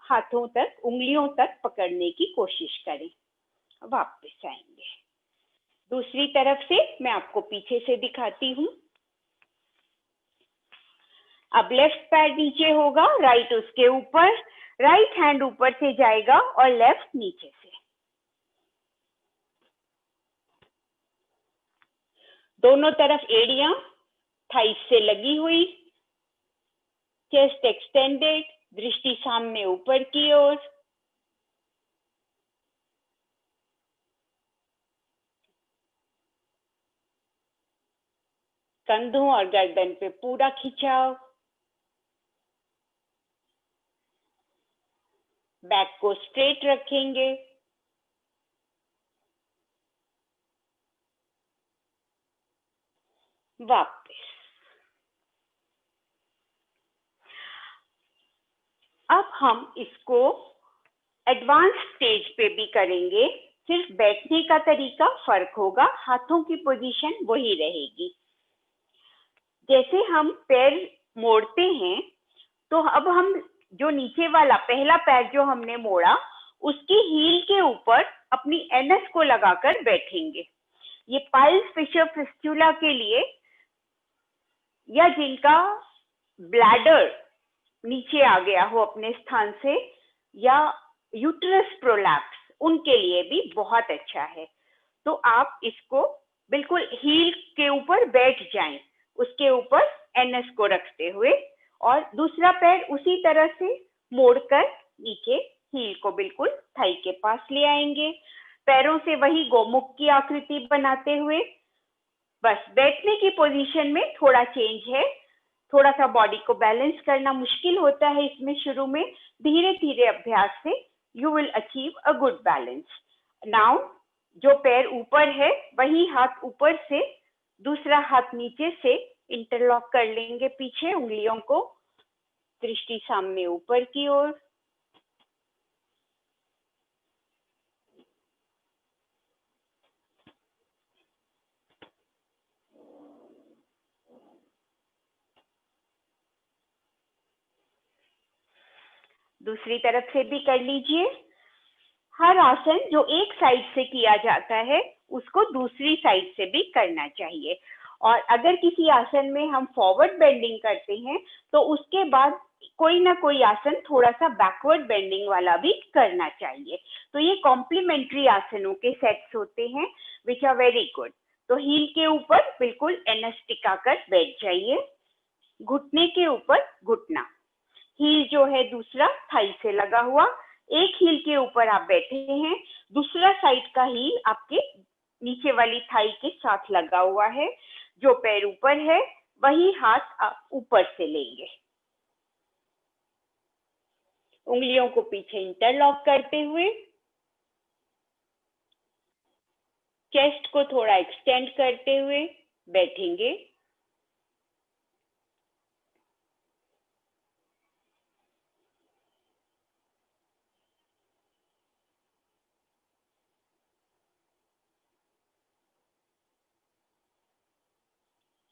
हाथों तक, उंगलियों तक पकड़ने की कोशिश करें। वापस आएंगे। दूसरी तरफ से मैं आपको पीछे से दिखाती हूँ। अब लेफ्ट पैर नीचे होगा, राइट उसके ऊपर, राइट हैंड ऊपर से जाएगा और लेफ्ट नीचे से। दोनों तरफ एड़ियां थाइस से लगी हुई, चेस्ट एक्सटेंडेड, दृष्टि सामने ऊपर की ओर। कंधों और गर्दन पे पूरा खिंचाव। बैक को स्ट्रेट रखेंगे। वापस। अब हम इसको एडवांस स्टेज पे भी करेंगे। सिर्फ बैठने का तरीका फर्क होगा, हाथों की पोजीशन वही रहेगी। जैसे हम पैर मोड़ते हैं तो अब हम जो नीचे वाला पहला पैर जो हमने मोड़ा उसकी हील के ऊपर अपनी एनएस को लगाकर बैठेंगे। ये पाइल्स फिशर फिस्टुला के लिए, या जिनका ब्लैडर नीचे आ गया हो अपने स्थान से, या यूट्रस प्रोलैप्स, उनके लिए भी बहुत अच्छा है। तो आप इसको बिल्कुल हील के ऊपर बैठ जाएं, उसके ऊपर एनएस को रखते हुए, और दूसरा पैर उसी तरह से मोड़कर नीचे हील को बिल्कुल थाई के पास ले आएंगे। पैरों से वही गोमुख की आकृति बनाते हुए। बस बैठने की पोजीशन में थोड़ा चेंज है, थोड़ा सा बॉडी को बैलेंस करना मुश्किल होता है इसमें शुरू में। धीरे धीरे अभ्यास से you will achieve a good balance. Now जो पैर ऊपर है वही हाथ ऊपर से, दूसरा हाथ नीचे से इंटरलॉक कर लेंगे पीछे उंगलियों को, दृष्टि सामने ऊपर की ओर। दूसरी तरफ से भी कर लीजिए। हर आसन जो एक साइड से किया जाता है उसको दूसरी साइड से भी करना चाहिए। और अगर किसी आसन में हम फॉरवर्ड बेंडिंग करते हैं तो उसके बाद कोई ना कोई आसन थोड़ा सा बैकवर्ड बेंडिंग वाला भी करना चाहिए। तो ये कॉम्प्लीमेंट्री आसनों के सेट्स होते हैं विच आर वेरी गुड। तो हील के ऊपर बिल्कुल एनएस टिकाकर बैठ जाइए, घुटने के ऊपर घुटना, हील जो है दूसरा थाई से लगा हुआ। एक हील के ऊपर आप बैठे हैं, दूसरा साइड का हील आपके नीचे वाली थाई के साथ लगा हुआ है। जो पैर ऊपर है वही हाथ आप ऊपर से लेंगे। उंगलियों को पीछे इंटरलॉक करते हुए, चेस्ट को थोड़ा एक्सटेंड करते हुए बैठेंगे।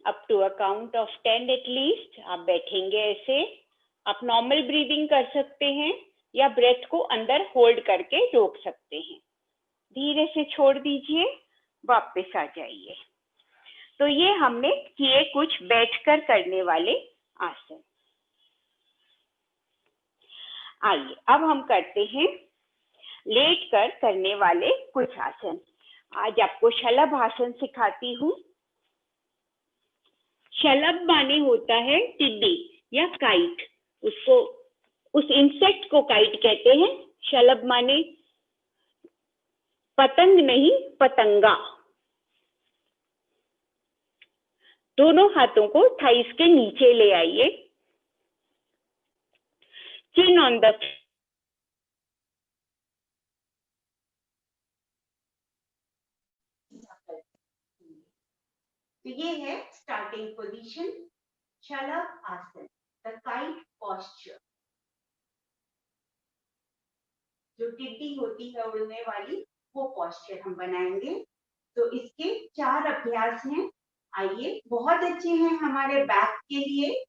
Up to a count of 10 at least आप बैठेंगे ऐसे। आप नॉर्मल ब्रीदिंग कर सकते हैं या ब्रेथ को अंदर होल्ड करके रोक सकते हैं। धीरे से छोड़ दीजिए, वापस आ जाइए। तो ये हमने किए कुछ बैठकर करने वाले आसन। आइए अब हम करते हैं लेट कर करने वाले कुछ आसन। आज आपको शलभ आसन सिखाती हूँ। शलभ माने होता है टिड्डी या काइट, उसको उस इंसेक्ट को काइट कहते हैं। शलभ माने पतंग नहीं, पतंगा। दोनों हाथों को थाइस के नीचे ले आइए। चिन ऑन द तो ये है स्टार्टिंग पोजीशन, शलभ आसन, द काइट पोस्चर। जो टिड्डी होती है उड़ने वाली, वो पोस्चर हम बनाएंगे। तो इसके 4 अभ्यास हैं। आइए, बहुत अच्छे हैं हमारे बैक के लिए।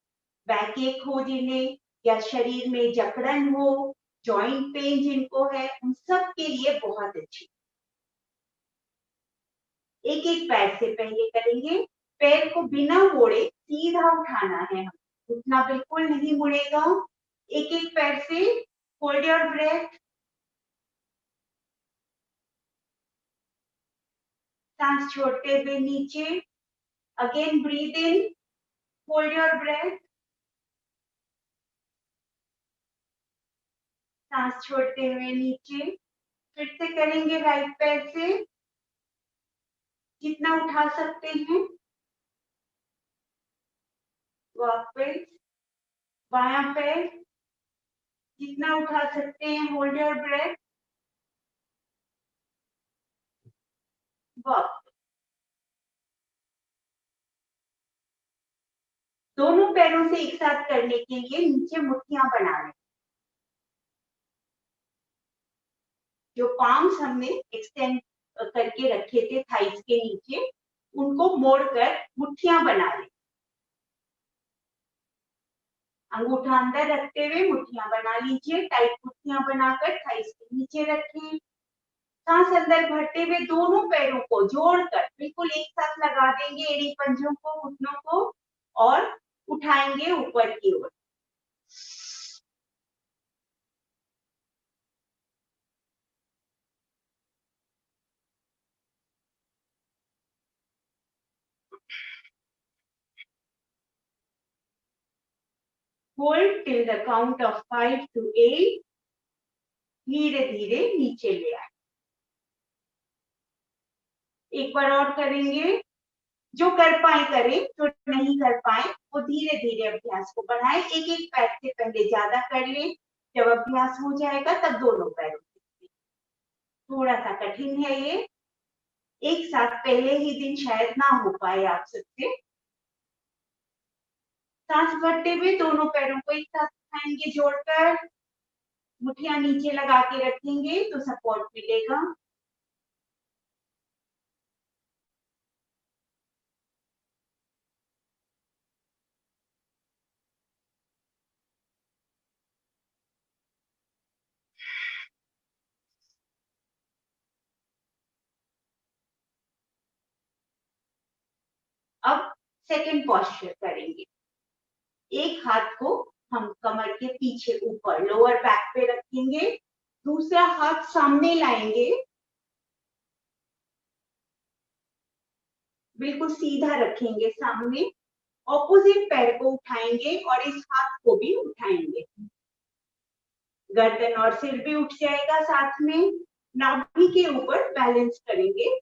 बैक एक हो जिन्हें, या शरीर में जकड़न हो, जॉइंट पेन जिनको है, उन सब के लिए बहुत अच्छी। एक एक पैर से पहले करेंगे। पैर को बिना मोड़े सीधा उठाना है, उठना बिल्कुल नहीं मुड़ेगा। एक एक पैर से होल्ड योर ब्रेथ। सांस छोड़ते हुए नीचे। Again breathe in, hold your breath. सांस छोड़ते हुए नीचे। फिर से करेंगे राइट पैर से, जितना उठा सकते हैं। वापस बायां पैर, जितना उठा सकते हैं, होल्ड योर ब्रेथ। वापस दोनों पैरों से एक साथ करने के लिए नीचे मुट्ठियां बना लें। जो पाम्स हमने एक्सटेंड करके रखे थे थाइस के नीचे, उनको मोड़कर मुट्ठियां बना लें। अंगूठा अंदर रखते हुए मुट्ठियां बना लीजिए। टाइट मुट्ठियां बनाकर थाइस के नीचे रखें। सांस अंदर भरते हुए दोनों पैरों को जोड़कर बिल्कुल एक साथ लगा देंगे, एड़ी पंजों को, घुटनों को, और उठाएंगे ऊपर की ओर। Hold till the count of 5 to 8। धीरे धीरे नीचे ले आए। एक बार और करेंगे। जो कर पाए करें, जो नहीं कर पाए वो धीरे धीरे अभ्यास को बढ़ाएं। एक एक पैर से पहले ज्यादा कर लें। जब अभ्यास हो जाएगा तब दोनों पैरों से। थोड़ा सा कठिन है ये, एक साथ पहले ही दिन शायद ना हो पाए आप सबसे। सांस भरते हुए दोनों पैरों को एक साथ उठाएंगे, जोड़कर मुट्ठियां नीचे लगा के रखेंगे तो सपोर्ट मिलेगा। अब सेकंड पोस्चर करेंगे। एक हाथ को हम कमर के पीछे ऊपर लोअर बैक पे रखेंगे, दूसरा हाथ सामने लाएंगे, बिल्कुल सीधा रखेंगे सामने। ऑपोजिट पैर को उठाएंगे और इस हाथ को भी उठाएंगे। गर्दन और सिर भी उठ जाएगा साथ में। नाभि के ऊपर बैलेंस करेंगे।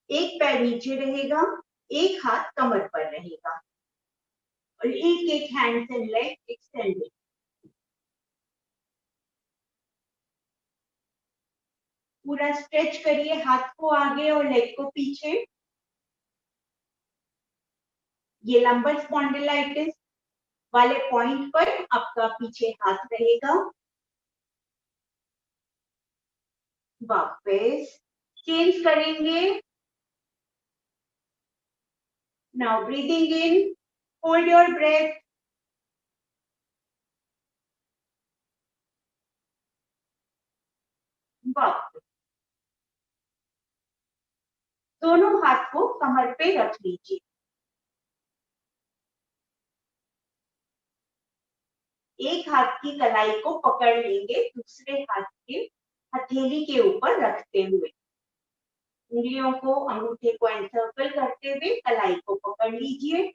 एक पैर नीचे रहेगा, एक हाथ कमर पर रहेगा, और एक एक हैंड्स एंड लेग एक्सटेंडेड। पूरा स्ट्रेच करिए हाथ को आगे और लेग को पीछे। ये लंबर स्पॉन्डिलाइटिस वाले पॉइंट पर आपका पीछे हाथ रहेगा। वापस चेंज करेंगे। Now breathing in, hold your breath. वापस दोनों हाथ को कमर पे रख लीजिए। एक हाथ की कलाई को पकड़ लेंगे दूसरे हाथ के हथेली के ऊपर रखते हुए। उंगलियों को अंगूठे को एनसर्कल करते हुए कलाई को पकड़ लीजिए।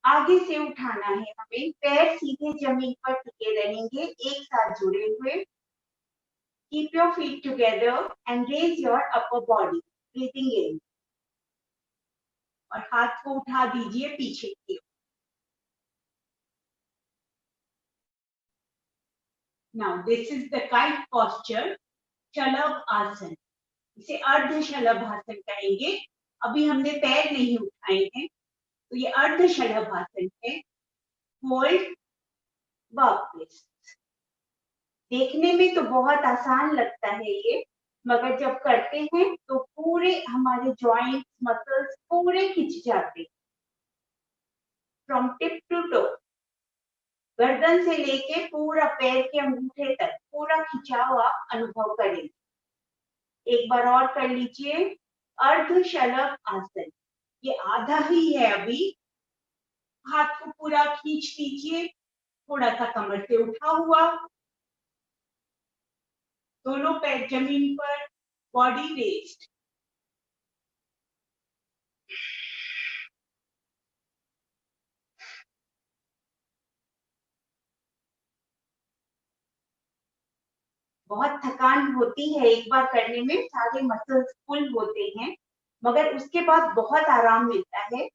आगे से उठाना है हमें, पैर सीधे जमीन पर टिके रहेंगे एक साथ जुड़े हुए। Keep your feet together and raise your upper body, breathing in, और हाथ को उठा दीजिए पीछे की ओर। Now this is the kite posture, Shalabha asana. इसे अर्ध शलभ आसन कहेंगे। अभी हमने पैर नहीं उठाए हैं, तो ये अर्ध शलभ आसन है। होल्ड, वापस। देखने में तो बहुत आसान लगता है ये, मगर जब करते हैं तो पूरे हमारे जॉइंट्स, मसल्स पूरे खिंच जाते हैं। फ्रॉम टिप टू टो, गर्दन से लेके पूरा पैर के अंगूठे तक पूरा खिंचा हुआ अनुभव करें। एक बार और कर लीजिए, अर्ध शलभ आसन। ये आधा ही है अभी। हाथ को पूरा खींच लीजिए, थोड़ा सा कमर से उठा हुआ, दोनों पैर जमीन पर, बॉडी रेस्ट। बहुत थकान होती है एक बार करने में, सारे मसल्स फुल होते हैं, मगर उसके बाद बहुत आराम मिलता है।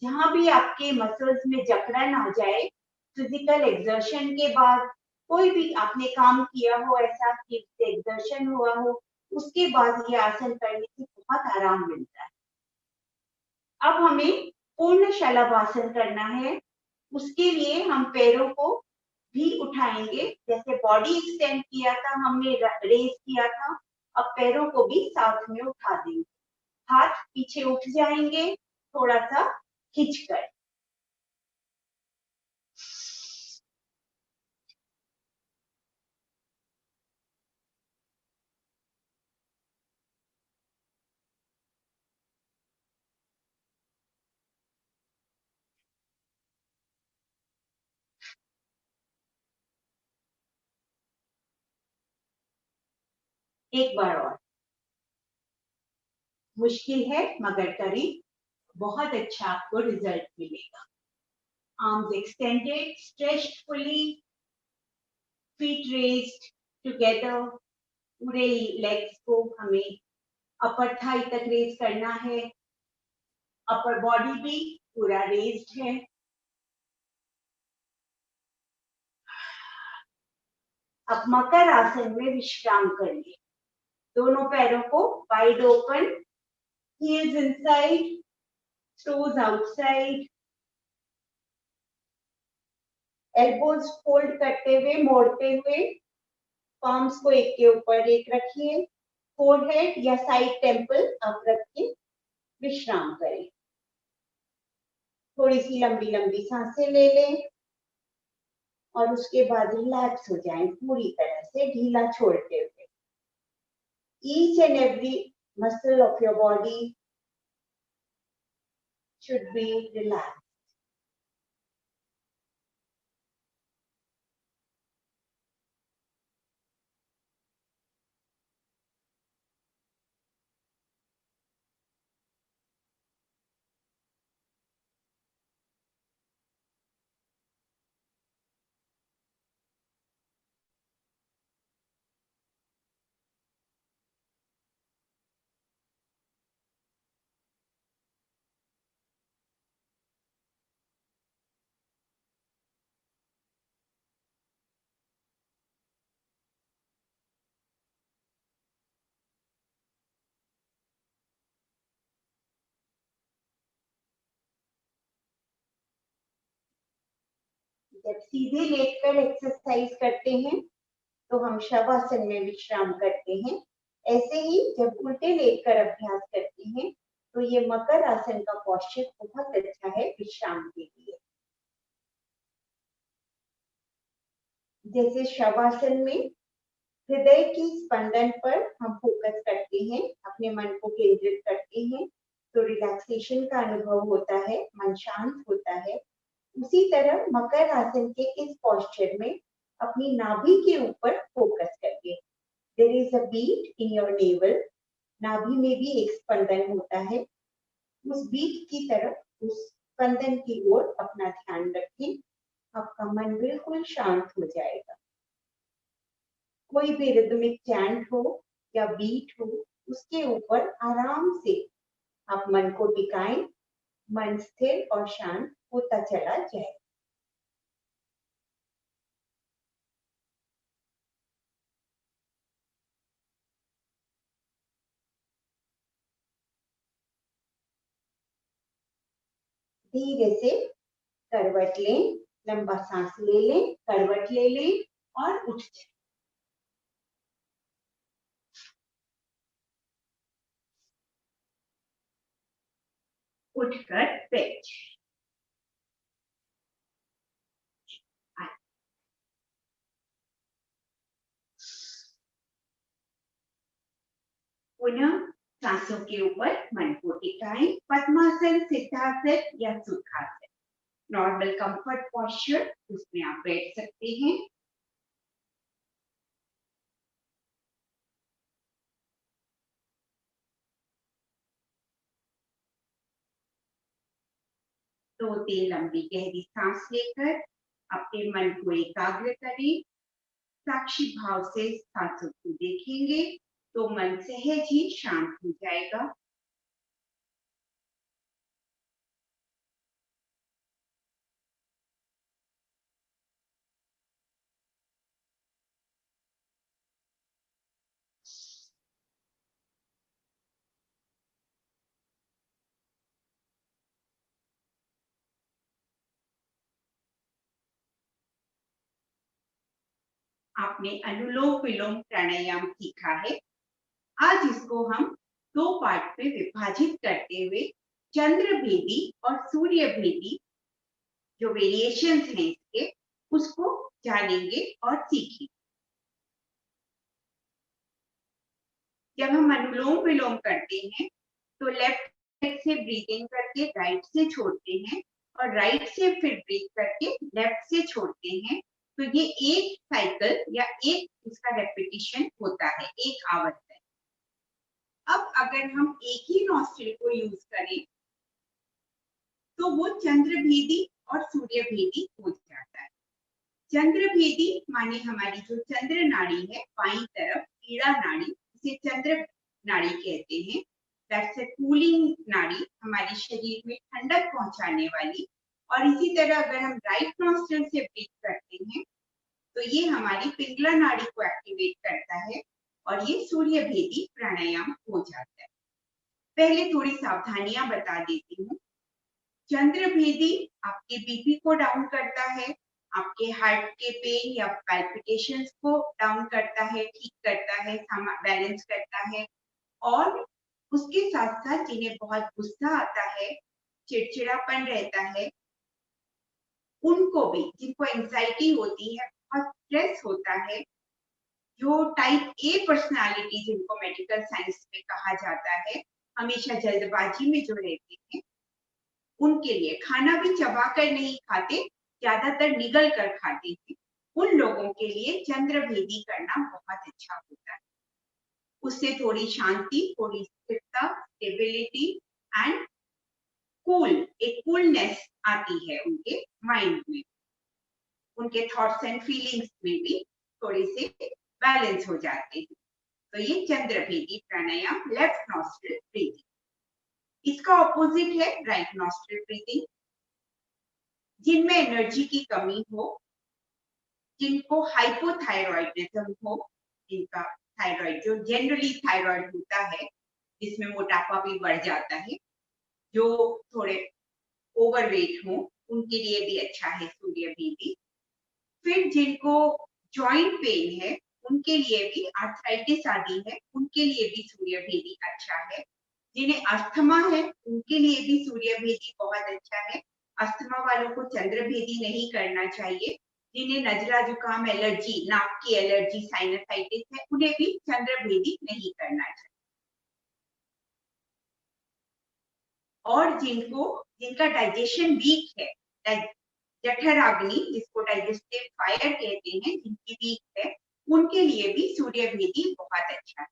जहां भी आपके मसल्स में जकड़न आ जाए, फिजिकल एक्सर्शन के बाद, कोई भी आपने काम किया हो ऐसा कि एक्सर्शन हुआ हो, उसके बाद ये आसन करने से बहुत आराम मिलता है। अब हमें पूर्ण शलभासन करना है। उसके लिए हम पैरों को भी उठाएंगे, जैसे बॉडी एक्सटेंड किया था हमने, रेस किया था, अब पैरों को भी साथ में उठा देंगे। हाथ पीछे उठ जाएंगे थोड़ा सा खींचकर। एक बार और, मुश्किल है मगर करें, बहुत अच्छा आपको रिजल्ट मिलेगा। Arms extended, stretched fully, feet raised together. पूरे लेग्स को हमें अपर थाई तक रेज करना है, अपर बॉडी भी पूरा रेज्ड है। अब मकर आसन में विश्राम करिए। दोनों पैरों को wide open, heels inside, toes outside, elbows fold करते हुए, मोड़ते हुए, palms को एक के ऊपर एक रखिए, फोरहेड या साइड टेम्पल अप रख के विश्राम करें। थोड़ी सी लंबी लंबी सांसें ले लें और उसके बाद रिलैक्स हो जाएं पूरी तरह से, ढीला छोड़ते हुए। Each and every muscle of your body should be relaxed. जब सीधे लेटकर एक्सरसाइज करते हैं तो हम शवासन में विश्राम करते हैं। ऐसे ही जब उल्टे लेटकर अभ्यास करते हैं तो ये मकर आसन का पोस्चर बहुत अच्छा है विश्राम के लिए। जैसे शवासन में हृदय की स्पंदन पर हम फोकस करते हैं, अपने मन को केंद्रित करते हैं तो रिलैक्सेशन का अनुभव होता है, मन शांत होता है। उसी तरह मकर आसन के इस पोस्चर में अपनी नाभि के ऊपर फोकस करिए। There is a beat in your navel, नाभि में भी एक स्पंदन होता है, उस बीट की तरफ, उस स्पंदन की ओर अपना ध्यान रखें, आपका मन बिल्कुल शांत हो जाएगा। कोई भी रिदमिक चैंट हो या बीट हो, उसके ऊपर आराम से आप मन को टिकाएं, मन स्थिर और शांत होता चला जाए। धीरे से करवट लें, लंबा सांस ले लें, करवट ले लें और उठ जाए। उठकर बैठ जाए। पुनः सांसों के ऊपर मन को टिकाएं, पद्मासन, सिद्धासन या सुखासन, नॉर्मल कंफर्ट पोस्चर, उसमें आप बैठ सकते हैं। दो तीन लंबी गहरी सांस लेकर अपने मन को एकाग्र करें, साक्षी भाव से सांसों को देखेंगे तो मन सहज ही शांत हो जाएगा। आपने अनुलोम विलोम प्राणायाम सीखा है। आज इसको हम दो पार्ट में विभाजित करते हुए चंद्र भेदी और सूर्य भेदी जो वेरिएशंस हैं इसके, उसको जानेंगे और सीखेंगे। जब हम अनुलोम विलोम करते हैं तो लेफ्ट साइड से ब्रीदिंग करके राइट से छोड़ते हैं और राइट से फिर ब्रीथ करके लेफ्ट से छोड़ते हैं, तो ये एक साइकिल या एक इसका रेपिटेशन होता है, एक आवर्तन। अब अगर हम एक ही नॉस्ट्रिल को यूज करें तो वो चंद्रभेदी और सूर्यभेदी हो जाता है। चंद्रभेदी माने हमारी जो चंद्र नाड़ी है बाईं तरफ, पीड़ा नाड़ी, इसे चंद्र नाड़ी कहते हैं। दैट्स अ कूलिंग नाड़ी, हमारे शरीर में ठंडक पहुंचाने वाली। और इसी तरह अगर हम राइट नॉस्ट्रिल से ब्रीथ करते हैं तो ये हमारी पिंगला नाड़ी को एक्टिवेट करता है और ये सूर्यभेदी प्राणायाम हो जाता है। पहले थोड़ी सावधानियां बता देती हूँ। चंद्रभेदी आपके बीपी को डाउन करता है, आपके हार्ट के पेन या पैल्पिटेशंस को डाउन करता है, ठीक करता है, बैलेंस करता है। और उसके साथ साथ जिन्हें बहुत गुस्सा आता है, चिड़चिड़ापन रहता है, उनको भी, जिनको एंजाइटी होती है, बहुत स्ट्रेस होता है, जो टाइप ए पर्सनालिटी जिनको मेडिकल साइंस में कहा जाता है, हमेशा जल्दबाजी में जो रहते हैं, उनके लिए, खाना भी चबा कर नहीं खाते, ज्यादातर निगल कर खाते हैं, उन लोगों के लिए चंद्रभेदी करना बहुत अच्छा होता है। उससे थोड़ी शांति, थोड़ी स्थिरता, स्टेबिलिटी एंड एक कूलनेस आती है उनके माइंड में, उनके थॉट्स एंड फीलिंग्स में भी थोड़े से बैलेंस हो जाते हैं। तो ये चंद्रभेदी प्राणायाम, लेफ्ट नॉस्ट्रिल ब्रीदिंग। इसका ऑपोजिट है राइट नॉस्ट्रिल ब्रीदिंग। जिनमें एनर्जी की कमी हो, जिनको हाइपोथायरॉइडिज्म हो, जिनका थायराइड, जो जनरली थायराइड होता है, जिसमें मोटापा भी बढ़ जाता है, जो थोड़े ओवरवेट हो, उनके लिए भी अच्छा है सूर्यभेदी। फिर जिनको जॉइंट पेन है, उनके लिए भी, आर्थराइटिस आदि है उनके लिए भी सूर्य भेदी अच्छा है। जिन्हें अस्थमा है उनके लिए भी सूर्य भेदी बहुत अच्छा है। अस्थमा वालों को चंद्र भेदी नहीं करना चाहिए। जिन्हें नजला जुकाम एलर्जी, नाक की एलर्जी, साइनसाइटिस है, उन्हें भी चंद्र भेदी नहीं करना चाहिए। और जिनका डाइजेशन वीक है, जठराग्नि जिसको डाइजेस्टिव फायर कहते हैं, जिनकी वीक है, उनके लिए भी सूर्य भेदी बहुत अच्छा है।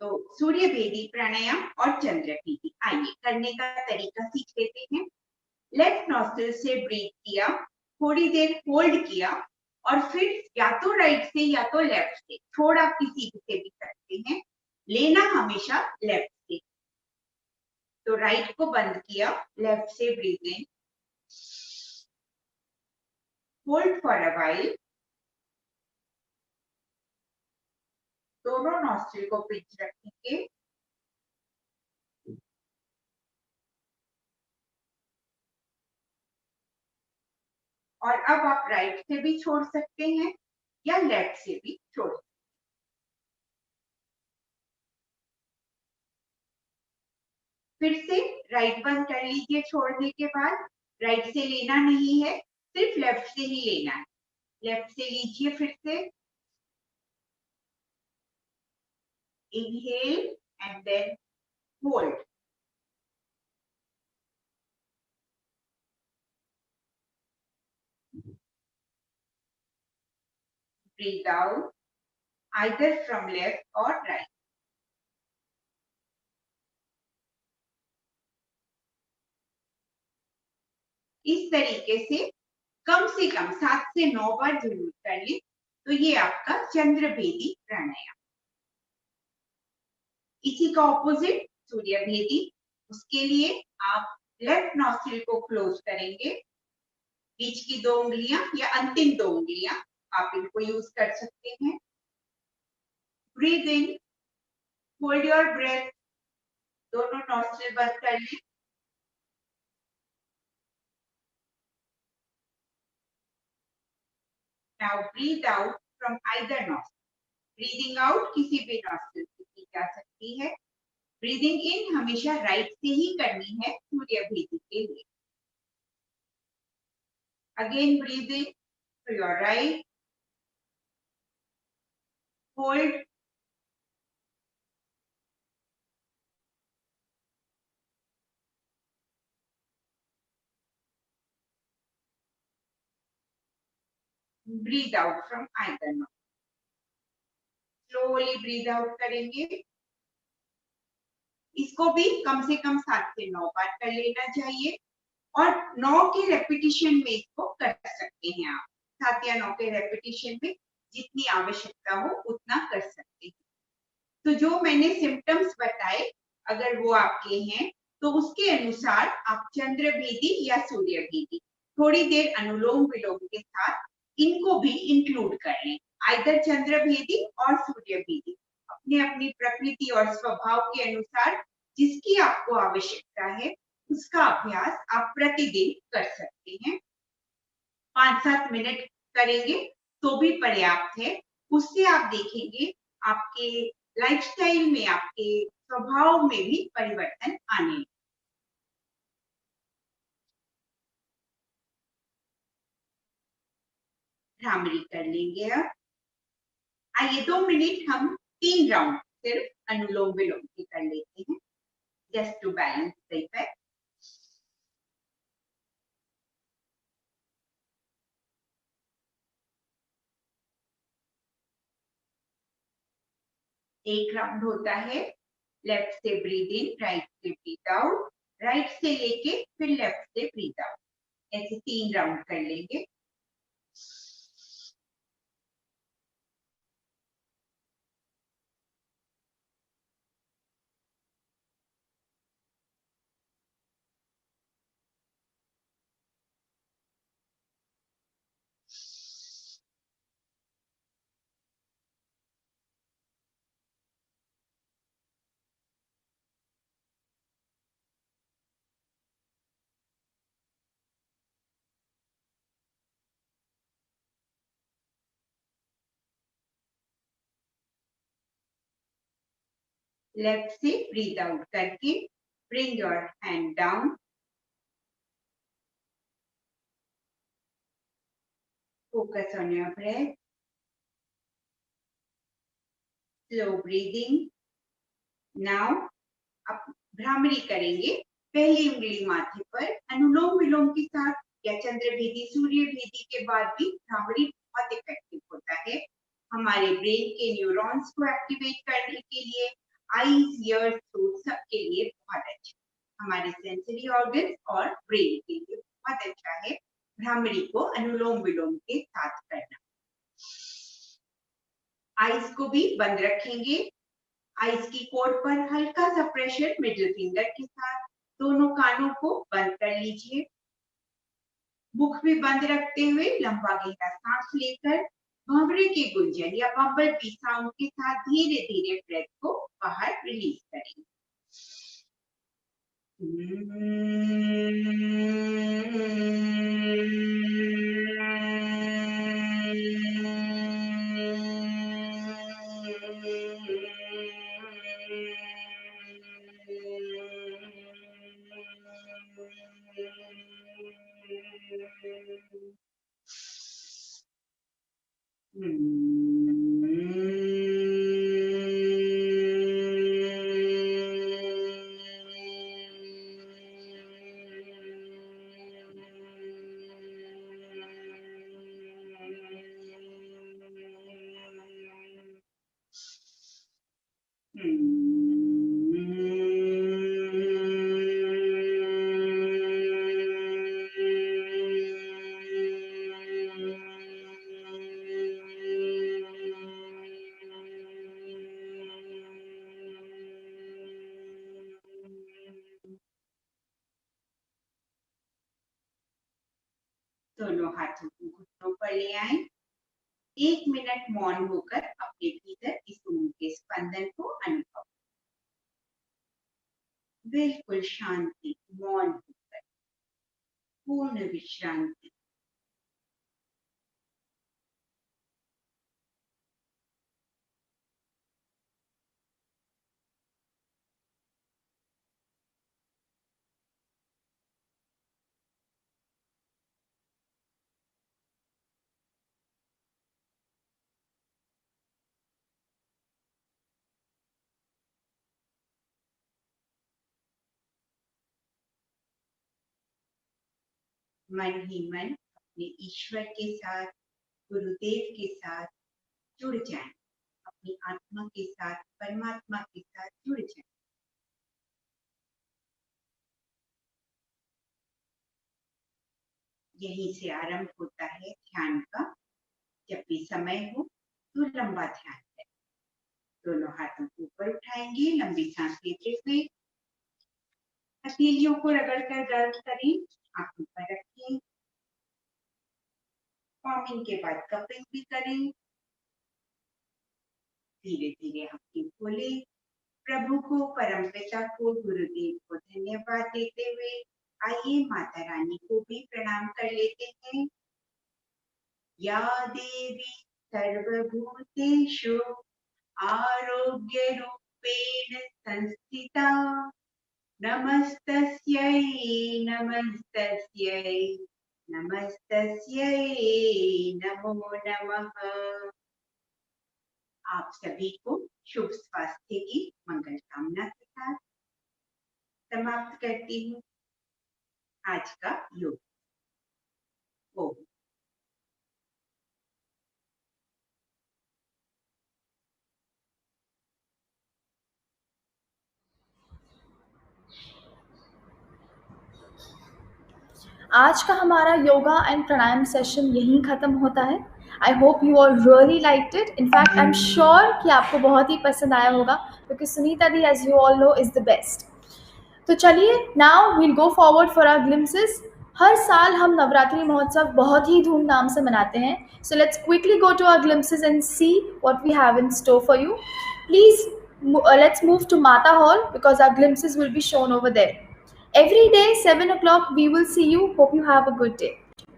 तो सूर्य भेदी प्राणायाम और चंद्र भेदी, आइए करने का तरीका सीख लेते हैं। लेफ्ट नॉस्ट्रिल से ब्रीथ किया, थोड़ी देर होल्ड किया और फिर या तो राइट से या तो लेफ्ट से, थोड़ा किसी से भी करते हैं, लेना हमेशा लेफ्ट से। तो राइट को बंद किया, लेफ्ट से breathe in, hold for a while, दोनों नॉस्ट्रिल को पिंच रखेंगे, और अब आप राइट से भी छोड़ सकते हैं या लेफ्ट से भी छोड़ सकते हैं। फिर से राइट बंद कर लीजिए छोड़ने के बाद। राइट से लेना नहीं है, सिर्फ लेफ्ट से ही लेना है। लेफ्ट से लीजिए फिर से, inhale and then hold, breathe out either from left और राइट। इस तरीके से कम 7 से 9 बार जरूर कर लें, तो ये आपका चंद्र भेदी प्राणायाम। इसी का ऑपोजिट सूर्य भेदी, उसके लिए आप लेफ्ट नॉस्ट्रिल को क्लोज करेंगे, बीच की 2 उंगलियां या अंतिम 2 उंगलियां आप इनको यूज कर सकते हैं। Breathe in, hold your breath, दोनों नॉस्ट्रिल बंद कर लें, now breathe out from either nostril. Breathing out किसी भी नॉस्ट्रिल से की जा सकती है। ब्रीदिंग इन हमेशा राइट से ही करनी है सूर्य भेदी के लिए। Again breathe in through your right, hold, breathe out from either nostril. Slowly breathe out करेंगे। इसको भी कम से कम 7 से 9 बार कर लेना चाहिए, और 9 के रेपिटेशन में इसको कर सकते हैं आप। 7 या 9 के रेपिटेशन में जितनी आवश्यकता हो उतना कर सकते हैं। तो जो मैंने सिम्टम्स बताए, अगर वो आपके हैं तो उसके अनुसार आप चंद्र भेदी या सूर्य भेदी थोड़ी देर अनुलोम विलोम के साथ इनको भी इंक्लूड कर लें। आइदर चंद्र भेदी और सूर्य भेदी अपनी अपनी प्रकृति और स्वभाव के अनुसार जिसकी आपको आवश्यकता है उसका अभ्यास आप प्रतिदिन कर सकते हैं। 5-7 मिनट करेंगे तो भी पर्याप्त है। उससे आप देखेंगे आपके लाइफस्टाइल में, आपके स्वभाव में भी परिवर्तन आने। भ्रामरी कर लेंगे अब। आइए 2 मिनट हम 3 राउंड सिर्फ अनुलोम विलोम के कर लेते हैं, just to balance the effect. एक राउंड होता है लेफ्ट से ब्रीथ इन, राइट से ब्रीथ आउट, राइट से लेके फिर लेफ्ट से ब्रीथ आउट, ऐसे 3 राउंड कर लेंगे। लेफ्ट से ब्रीथ आउट करके bring your hand down, focus on your breath, slow breathing. Now अब भ्रामरी करेंगे। पहली उंगली माथे पर, अनुलोम विलोम के साथ या चंद्र भेदी सूर्य भेदी के बाद भी भ्रामरी बहुत इफेक्टिव होता है। हमारे ब्रेन के न्यूरॉन्स को एक्टिवेट करने के लिए, आईज, ईयर्स, थ्रोट सबके लिए बहुत अच्छा, हमारे सेंसरी ऑर्गन और ब्रेन के लिए बहुत अच्छा है भ्रामरी को अनुलोम विलोम के साथ करना। आईज को भी बंद रखेंगे। आईज की कोड पर हल्का सा प्रेशर मिडिल फिंगर के साथ, दोनों कानों को बंद कर लीजिए। मुख भी बंद रखते हुए लंबा गहरा सांस लेकर भंवरे के गुंजन या बम्बल बी साउंड के साथ धीरे धीरे ब्रेथ को बाहर रिलीज करें। दोनों हाथों को घुटनों पर ले आए। 1 मिनट मौन होकर अपने भीतर इस उम्र के स्पंदन को अनुभव। बिल्कुल शांति, मौन होकर पूर्ण विश्रांति। मन ही मन अपने ईश्वर के साथ, गुरुदेव के साथ जुड़ जाएं, अपनी आत्मा के साथ, परमात्मा के साथ जुड़ जाएं। यहीं से आरंभ होता है ध्यान का। जब भी समय हो तो लंबा ध्यान करें। दोनों हाथों को ऊपर उठाएंगे, लंबी सांस लेते हुए हथेलियों को रगड़कर गर्म करें, आंखों पर रखें। फॉर्मिंग के बाद कपिंग भी करें। धीरे धीरे आंखें खोले। प्रभु को, परमपिता को, गुरुदेव को धन्यवाद देते हुए आइए माता रानी को भी प्रणाम कर लेते हैं। या देवी सर्वभूतेषु आरोग्य रूपेण संस्थिता, नमस्तस्यै नमस्तस्यै नमस्तस्यै नमो नमः। आप सभी को शुभ स्वास्थ्य की मंगल कामना के साथ समाप्त करती हूँ आज का योग। ओम। आज का हमारा योगा एंड प्राणायाम सेशन यहीं ख़त्म होता है। I hope you all really liked it. In fact I am sure कि आपको बहुत ही पसंद आया होगा, क्योंकि Sunita di, as you all know, is the best. तो चलिए, now we'll go forward for our glimpses. हर साल हम नवरात्रि महोत्सव बहुत ही धूमधाम से मनाते हैं। So let's quickly go to our glimpses and see what we have in store for you. Please let's move to Mata Hall, because our glimpses will be shown over there. Every day, 7 o'clock, we will see you. Hope you have a good day.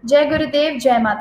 Jai Gurudev, Jai Mata.